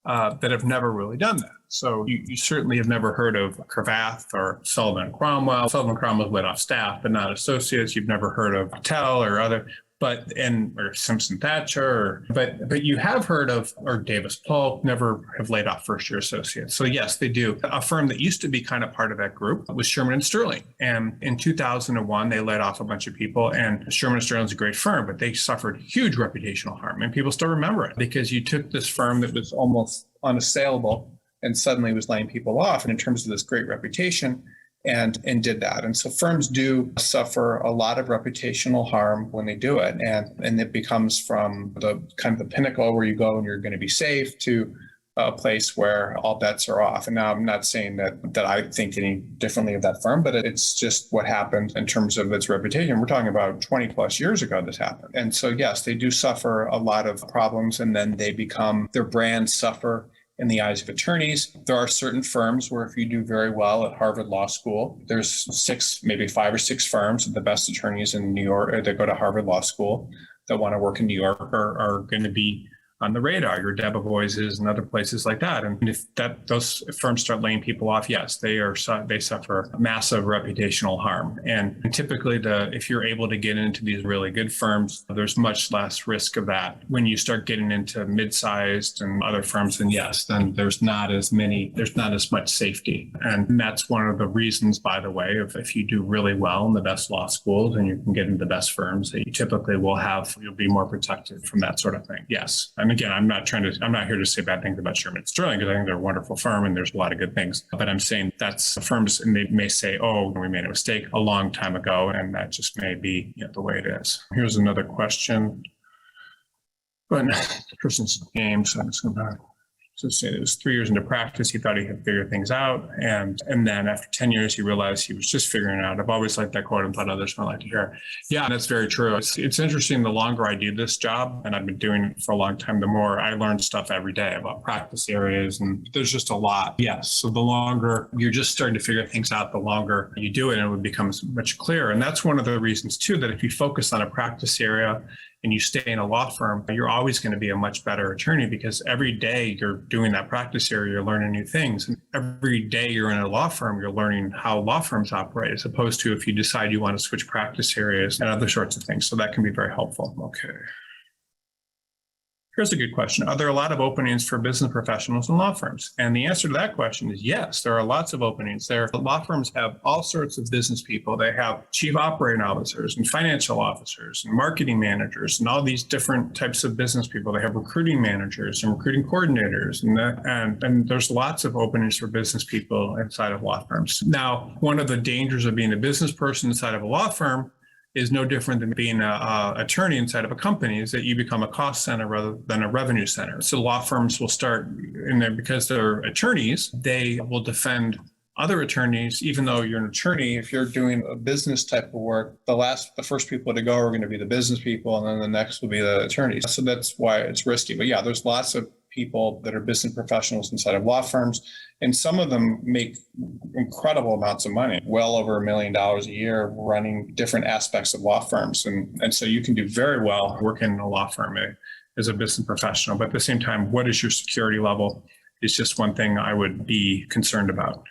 that have never really done that. So you certainly have never heard of Cravath or Sullivan Cromwell. Sullivan Cromwell laid off staff, but not associates. You've never heard of Patel or other. Or Simpson Thatcher, but you have heard of, or Davis Polk, never have laid off first-year associates. So yes, they do. A firm that used to be kind of part of that group was Sherman and Sterling. And in 2001, they laid off a bunch of people, and Sherman and Sterling is a great firm, but they suffered huge reputational harm. And people still remember it because you took this firm that was almost unassailable and suddenly was laying people off. And in terms of this great reputation, and did that. And so firms do suffer a lot of reputational harm when they do it. And it becomes from the kind of the pinnacle where you go and you're going to be safe to a place where all bets are off. And now I'm not saying that I think any differently of that firm, but it's just what happened in terms of its reputation. We're talking about 20 plus years ago this happened. And so, yes, they do suffer a lot of problems, and then their brands suffer in the eyes of attorneys. There are certain firms where if you do very well at Harvard Law School, there's 6, maybe 5 or 6 firms, the best attorneys in New York that go to Harvard Law School that want to work in New York are going to be on the radar, your Debevoises and other places like that. And if those firms start laying people off, yes, they suffer massive reputational harm. And typically, if you're able to get into these really good firms, there's much less risk of that. When you start getting into mid-sized and other firms, then there's not as much safety. And that's one of the reasons, by the way, if you do really well in the best law schools and you can get into the best firms, that you typically you'll be more protected from that sort of thing. Yes. And again, I'm not here to say bad things about Shearman Sterling, because I think they're a wonderful firm and there's a lot of good things. But I'm saying that's firms, and they may say, oh, we made a mistake a long time ago, and that just may be the way it is. Here's another question. But the person's game, so I'm just going to say it was 3 years into practice. He thought he had figured things out. And then after 10 years, he realized he was just figuring it out. I've always liked that quote and thought others might like to hear it. Yeah, that's very true. It's interesting. The longer I do this job, and I've been doing it for a long time, the more I learn stuff every day about practice areas. And there's just a lot. Yes. So the longer you're just starting to figure things out, the longer you do it, and it becomes much clearer. And that's one of the reasons, too, that if you focus on a practice area and you stay in a law firm, you're always going to be a much better attorney, because every day you're doing that practice area, you're learning new things. And every day you're in a law firm, you're learning how law firms operate, as opposed to if you decide you want to switch practice areas and other sorts of things. So that can be very helpful. Okay. Here's a good question. Are there a lot of openings for business professionals in law firms? And the answer to that question is yes, there are lots of openings. Law firms have all sorts of business people. They have chief operating officers and financial officers and marketing managers and all these different types of business people. They have recruiting managers and recruiting coordinators. And there's lots of openings for business people inside of law firms. Now, one of the dangers of being a business person inside of a law firm is no different than being an attorney inside of a company, is that you become a cost center rather than a revenue center. So law firms will start in there, because they're attorneys, they will defend other attorneys. Even though you're an attorney, if you're doing a business type of work, the first people to go are going to be the business people, and then the next will be the attorneys. So that's why it's risky. But yeah, there's lots of people that are business professionals inside of law firms, and some of them make incredible amounts of money, well over $1 million a year, running different aspects of law firms. And so you can do very well working in a law firm as a business professional. But at the same time, what is your security level is just one thing I would be concerned about.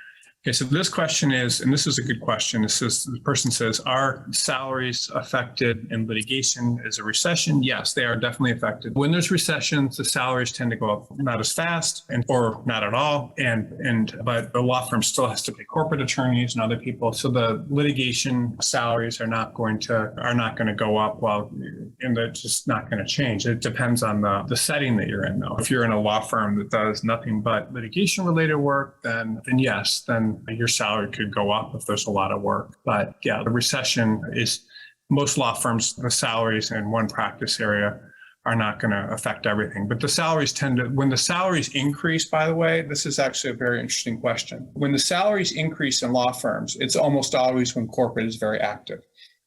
Okay, so this question is, and this is a good question. The person says, are salaries affected in litigation as a recession? Yes, they are definitely affected. When there's recessions, the salaries tend to go up not as fast or not at all. But the law firm still has to pay corporate attorneys and other people. So the litigation salaries are not going to go up, and they're just not going to change. It depends on the setting that you're in, though. If you're in a law firm that does nothing but litigation related work, then yes, then your salary could go up if there's a lot of work. But yeah, the recession is, most law firms, the salaries in one practice area are not going to affect everything. But the salaries when the salaries increase, by the way, this is actually a very interesting question. When the salaries increase in law firms, it's almost always when corporate is very active.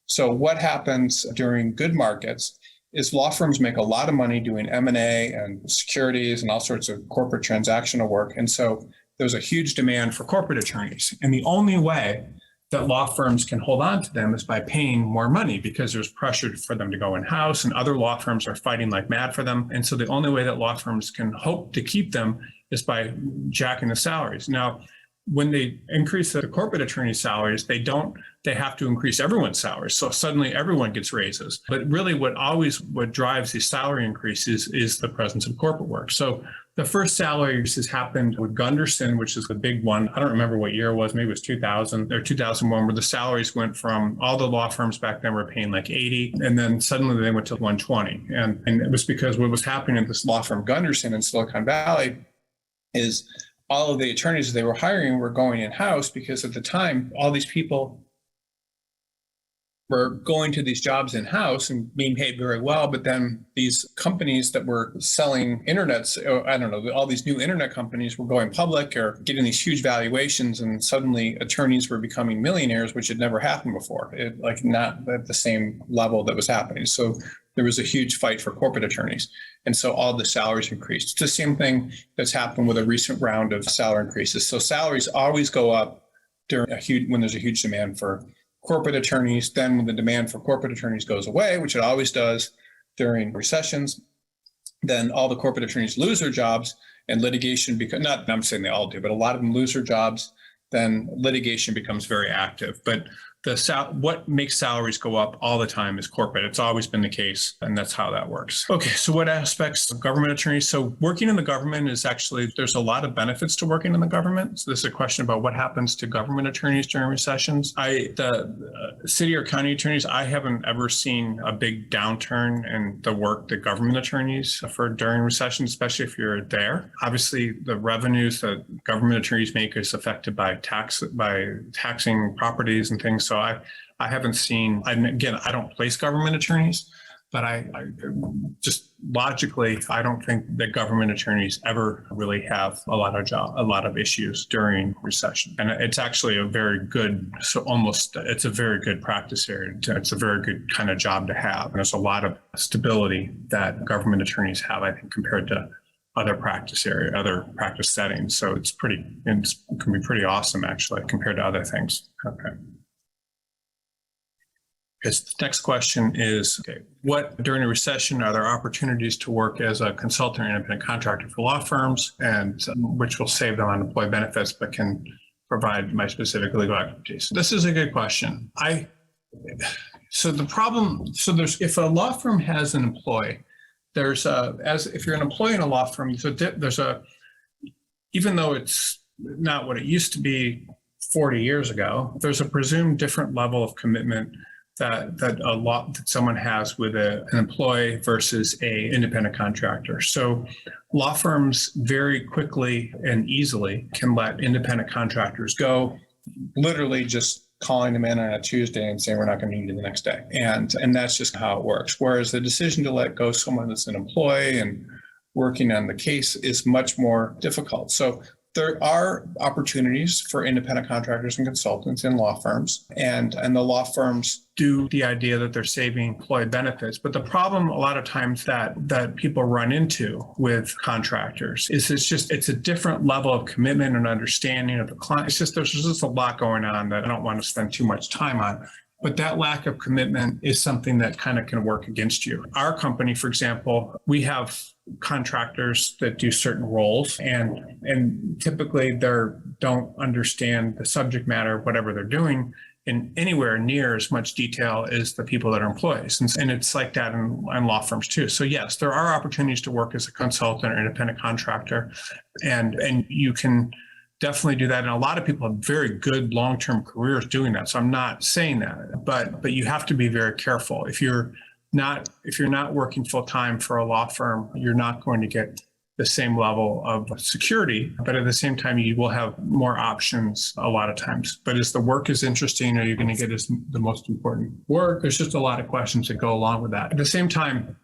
So what happens during good markets is law firms make a lot of money doing M&A and securities and all sorts of corporate transactional work. And so there's a huge demand for corporate attorneys. And the only way that law firms can hold on to them is by paying more money, because there's pressure for them to go in-house, and other law firms are fighting like mad for them. And so the only way that law firms can hope to keep them is by jacking the salaries. Now, when they increase the corporate attorney salaries, they have to increase everyone's salaries. So suddenly everyone gets raises. But really what drives these salary increases is the presence of corporate work. So the first salary increases happened with Gunderson, which is the big one. I don't remember what year it was. Maybe it was 2000 or 2001, where the salaries went from, all the law firms back then were paying like 80, and then suddenly they went to 120. And it was because what was happening at this law firm Gunderson in Silicon Valley is all of the attorneys they were hiring were going in-house, because at the time, all these people were going to these jobs in-house and being paid very well. But then these companies that were selling all these new internet companies were going public or getting these huge valuations. And suddenly attorneys were becoming millionaires, which had never happened before, not at the same level that was happening. So there was a huge fight for corporate attorneys. And so all the salaries increased. It's the same thing that's happened with a recent round of salary increases. So salaries always go up when there's a huge demand for corporate attorneys. Then when the demand for corporate attorneys goes away, which it always does during recessions, then all the corporate attorneys lose their jobs and litigation not, I'm saying they all do, but a lot of them lose their jobs, then litigation becomes very active. But what makes salaries go up all the time is corporate. It's always been the case, and that's how that works. Okay, so what aspects of government attorneys? So working in the government is actually, there's a lot of benefits to working in the government. So this is a question about what happens to government attorneys during recessions. The city or county attorneys, I haven't ever seen a big downturn in the work that government attorneys for during recession, especially if you're there. Obviously, the revenues that government attorneys make is affected by taxing properties and things. So I haven't seen, again, I don't place government attorneys, but I just logically, I don't think that government attorneys ever really have a lot of issues during recession. And it's actually a very good, it's a very good practice area. It's a very good kind of job to have. And there's a lot of stability that government attorneys have, I think, compared to other practice settings. So it can be pretty awesome actually compared to other things. Okay. The next question is, what during a recession are there opportunities to work as a consultant or independent contractor for law firms, and which will save them on employee benefits, but can provide my specific legal expertise? This is a good question. If a law firm has an employee, if you're an employee in a law firm, even though it's not what it used to be 40 years ago, there's a presumed different level of commitment that someone has with an employee versus a independent contractor. So law firms very quickly and easily can let independent contractors go, literally just calling them in on a Tuesday and saying, we're not going to need you the next day. And that's just how it works. Whereas the decision to let go someone that's an employee and working on the case is much more difficult. So there are opportunities for independent contractors and consultants in law firms, and the law firms do the idea that they're saving employee benefits. But the problem a lot of times that people run into with contractors is it's a different level of commitment and understanding of the client. There's just a lot going on that I don't want to spend too much time on. But that lack of commitment is something that kind of can work against you. Our company, for example, we have contractors that do certain roles, and typically they don't understand the subject matter, whatever they're doing, in anywhere near as much detail as the people that are employees. And it's like that in law firms too. So yes, there are opportunities to work as a consultant or independent contractor, and you can definitely do that. And a lot of people have very good long-term careers doing that. So I'm not saying that, but you have to be very careful. If you're not working full-time for a law firm, you're not going to get the same level of security, but at the same time, you will have more options a lot of times. But as the work is interesting, are you going to get the most important work? There's just a lot of questions that go along with that. At the same time,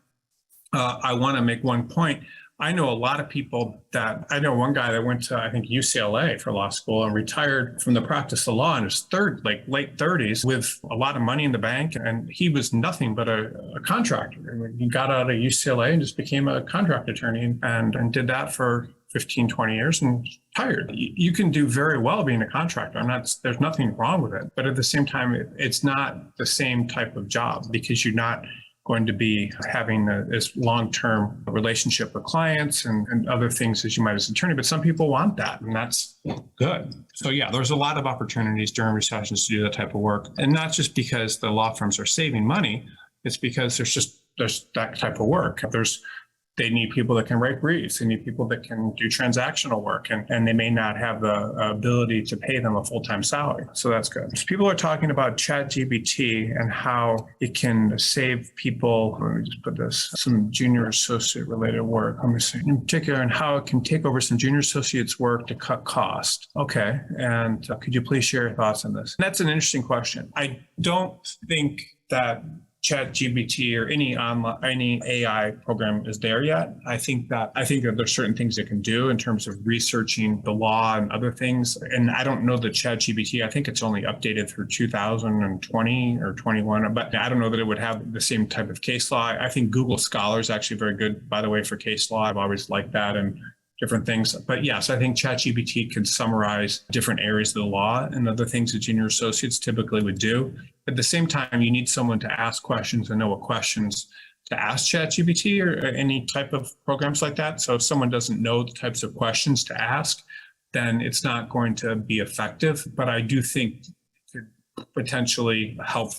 I want to make one point. I know a lot of people I know one guy that went to, I think, UCLA for law school and retired from the practice of law in his late 30s with a lot of money in the bank. And he was nothing but a contractor. I mean, he got out of UCLA and just became a contract attorney and did that for 15, 20 years and retired. You can do very well being a contractor. There's nothing wrong with it. But at the same time, it's not the same type of job because you're not going to be having this long-term relationship with clients and other things as you might as an attorney, but some people want that, and that's good. So yeah, there's a lot of opportunities during recessions to do that type of work, and not just because the law firms are saving money, it's because there's that type of work. They need people that can write briefs. They need people that can do transactional work, and they may not have the ability to pay them a full-time salary. So that's good. So people are talking about ChatGPT and how it can save people, let me just put this, some junior associate related work. Let me see. In particular, and how it can take over some junior associates' work to cut cost. Okay. And could you please share your thoughts on this? And that's an interesting question. I don't think that ChatGPT or any AI program is there yet. I think that there's certain things it can do in terms of researching the law and other things. And I don't know that ChatGPT, I think it's only updated through 2020 or 21, but I don't know that it would have the same type of case law. I think Google Scholar is actually very good, by the way, for case law. I've always liked that and different things. But yes, I think ChatGPT can summarize different areas of the law and other things that junior associates typically would do. At the same time, you need someone to ask questions and know what questions ask ChatGPT or any type of programs like that. So if someone doesn't know the types of questions to ask, then it's not going to be effective. But I do think it could potentially help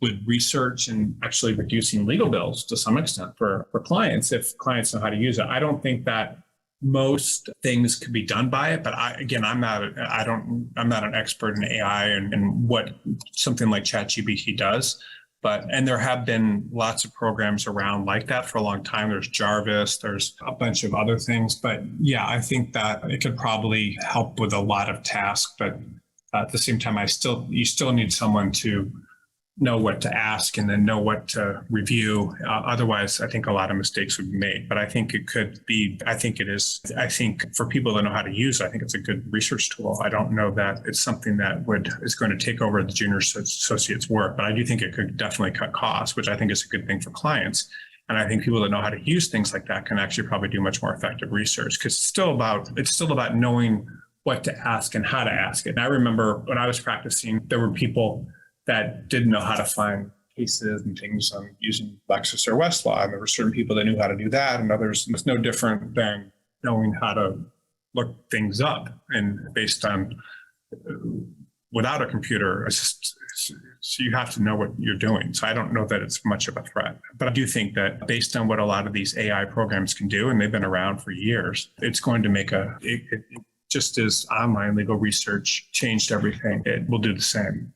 with research and actually reducing legal bills to some extent for clients if clients know how to use it. I don't think that most things could be done by it, but I'm not an expert in AI and what something like ChatGPT does. And there have been lots of programs around like that for a long time. There's Jarvis, there's a bunch of other things. But yeah, I think that it could probably help with a lot of tasks. But at the same time, you still need someone to know what to ask and then know what to review. Otherwise, I think a lot of mistakes would be made. But I think it could be, I think for people that know how to use it, I think it's a good research tool. I don't know that it's something that is going to take over the junior associate's work, but I do think it could definitely cut costs, which I think is a good thing for clients. And I think people that know how to use things like that can actually probably do much more effective research, because it's still about knowing what to ask and how to ask it. And I remember when I was practicing, there were people that didn't know how to find cases and things using Lexis or Westlaw. And there were certain people that knew how to do that, and others. It's no different than knowing how to look things up and based on without a computer. So you have to know what you're doing. So I don't know that it's much of a threat, but I do think that based on what a lot of these AI programs can do, and they've been around for years, it's going to make just as online legal research changed everything, it will do the same.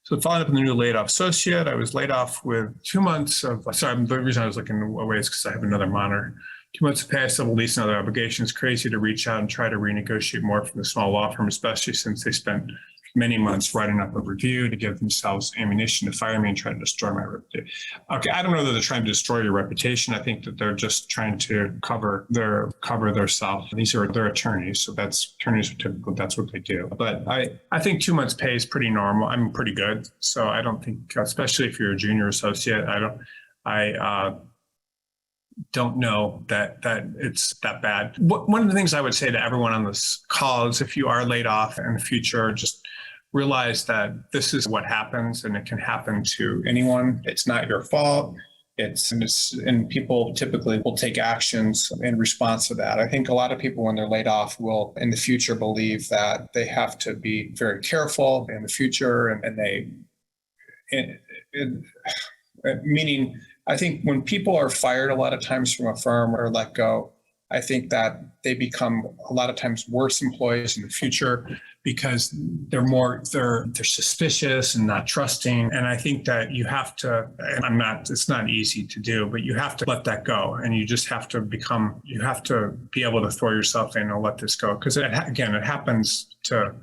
So following up on the new laid off associate, I was laid off with 2 months of, the reason I was looking away is because I have another monitor. 2 months of pay, civil lease and other obligations. Crazy to reach out and try to renegotiate more from the small law firm, especially since they spent many months writing up a review to give themselves ammunition to fire me and try to destroy my reputation. Okay, I don't know that they're trying to destroy your reputation. I think that they're just trying to cover their self. These are their attorneys, so attorneys are typical. That's what they do. But I think 2 months pay is pretty normal. I'm pretty good, so I don't think, especially if you're a junior associate, I don't know that it's that bad. One of the things I would say to everyone on this call is, if you are laid off in the future, just realize that this is what happens, and it can happen to anyone. It's not your fault. And people typically will take actions in response to that. I think a lot of people, when they're laid off, will in the future believe that they have to be very careful in the future, meaning, I think when people are fired a lot of times from a firm or let go, I think that they become a lot of times worse employees in the future because they're suspicious and not trusting. And I think that you have to, it's not easy to do, but you have to let that go. And you just have to be able to throw yourself in and let this go. Because it happens to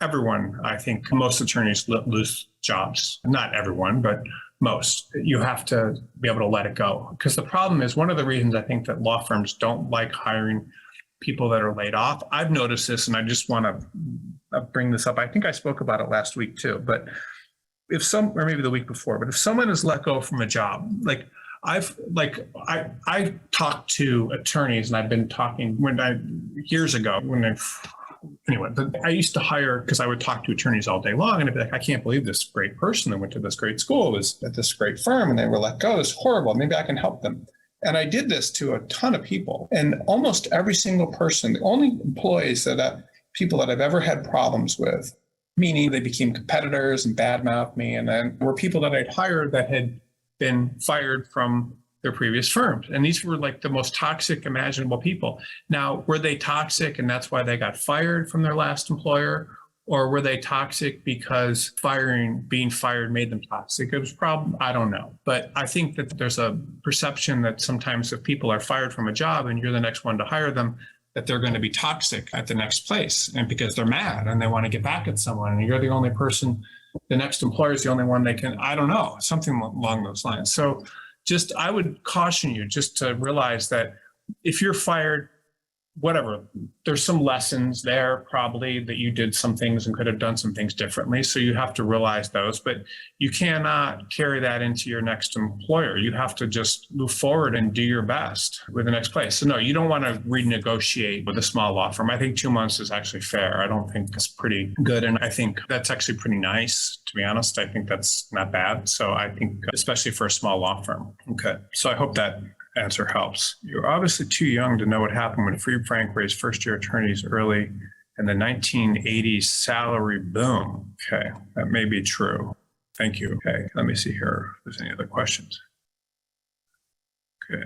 everyone. I think most attorneys lose jobs. Not everyone, but most. You have to be able to let it go. Because the problem is, one of the reasons I think that law firms don't like hiring people that are laid off, I've noticed this, and I just want to bring this up. I think I spoke about it last week too, but or maybe the week before, but if someone is let go from a job, I talked to attorneys, and I've been talking years ago but I used to hire, because I would talk to attorneys all day long, and I'd be like, I can't believe this great person that went to this great school was at this great firm, and they were let go. It's horrible. Maybe I can help them. And I did this to a ton of people, and almost every single person, the only employees people that I've ever had problems with, meaning they became competitors and badmouthed me, and then were people that I'd hired that had been fired from their previous firms. And these were like the most toxic imaginable people. Now, were they toxic and that's why they got fired from their last employer? Or were they toxic because being fired made them toxic? It was probably, I don't know. But I think that there's a perception that sometimes if people are fired from a job and you're the next one to hire them, that they're going to be toxic at the next place. And because they're mad and they want to get back at someone, and you're the only person, the next employer is the only one they can, I don't know, something along those lines. So I would caution you just to realize that if you're fired whatever, there's some lessons there probably that you did some things and could have done some things differently. So you have to realize those, but you cannot carry that into your next employer. You have to just move forward and do your best with the next place. So no, you don't want to renegotiate with a small law firm. I think 2 months is actually fair. I don't think it's pretty good. And I think that's actually pretty nice, to be honest. I think that's not bad. So I think, especially for a small law firm. Okay. So I hope that answer helps. You're obviously too young to know what happened when Freed Frank raised first-year attorneys early in the 1980s salary boom. Okay, that may be true. Thank you. Okay, let me see here if there's any other questions. Okay,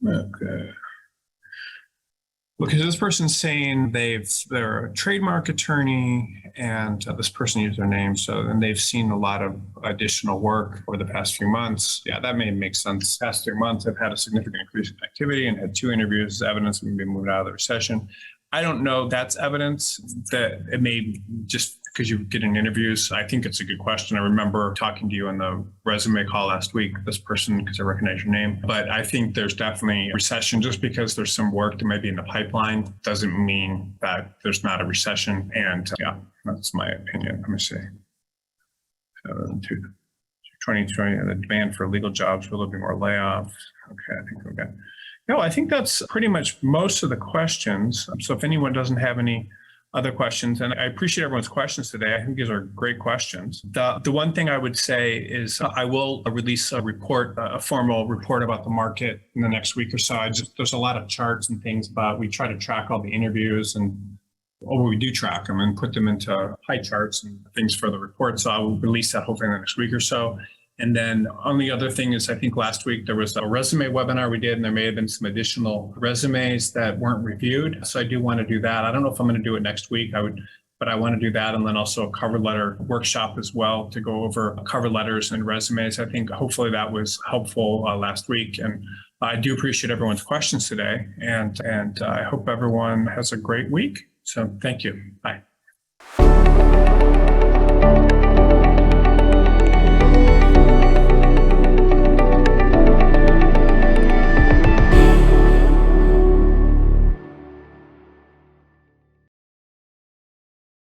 okay. Because this person's saying they're a trademark attorney, and this person used their name, and they've seen a lot of additional work over the past few months. Yeah, that may make sense. Past 3 months, I've had a significant increase in activity and had 2 interviews as evidence of me moving out of the recession. I don't know that's evidence that it may just because you're getting interviews. I think it's a good question. I remember talking to you on the resume call last week, this person, because I recognize your name. But I think there's definitely a recession. Just because there's some work that might be in the pipeline doesn't mean that there's not a recession. And yeah, that's my opinion. Let me see. 2020, the demand for legal jobs, will there be more layoffs? Okay, I think we've got. No, I think that's pretty much most of the questions. So if anyone doesn't have any other questions, and I appreciate everyone's questions today. I think these are great questions. The one thing I would say is I will release a report, a formal report about the market in the next week or so. There's a lot of charts and things, but we try to track all the interviews we do track them and put them into pie charts and things for the report. So I will release that hopefully in the next week or so. And then only other thing is, I think last week there was a resume webinar we did, and there may have been some additional resumes that weren't reviewed. So I do want to do that. I don't know if I'm going to do it next week. But I want to do that. And then also a cover letter workshop as well to go over cover letters and resumes. I think hopefully that was helpful last week. And I do appreciate everyone's questions today. And I hope everyone has a great week. So thank you. Bye.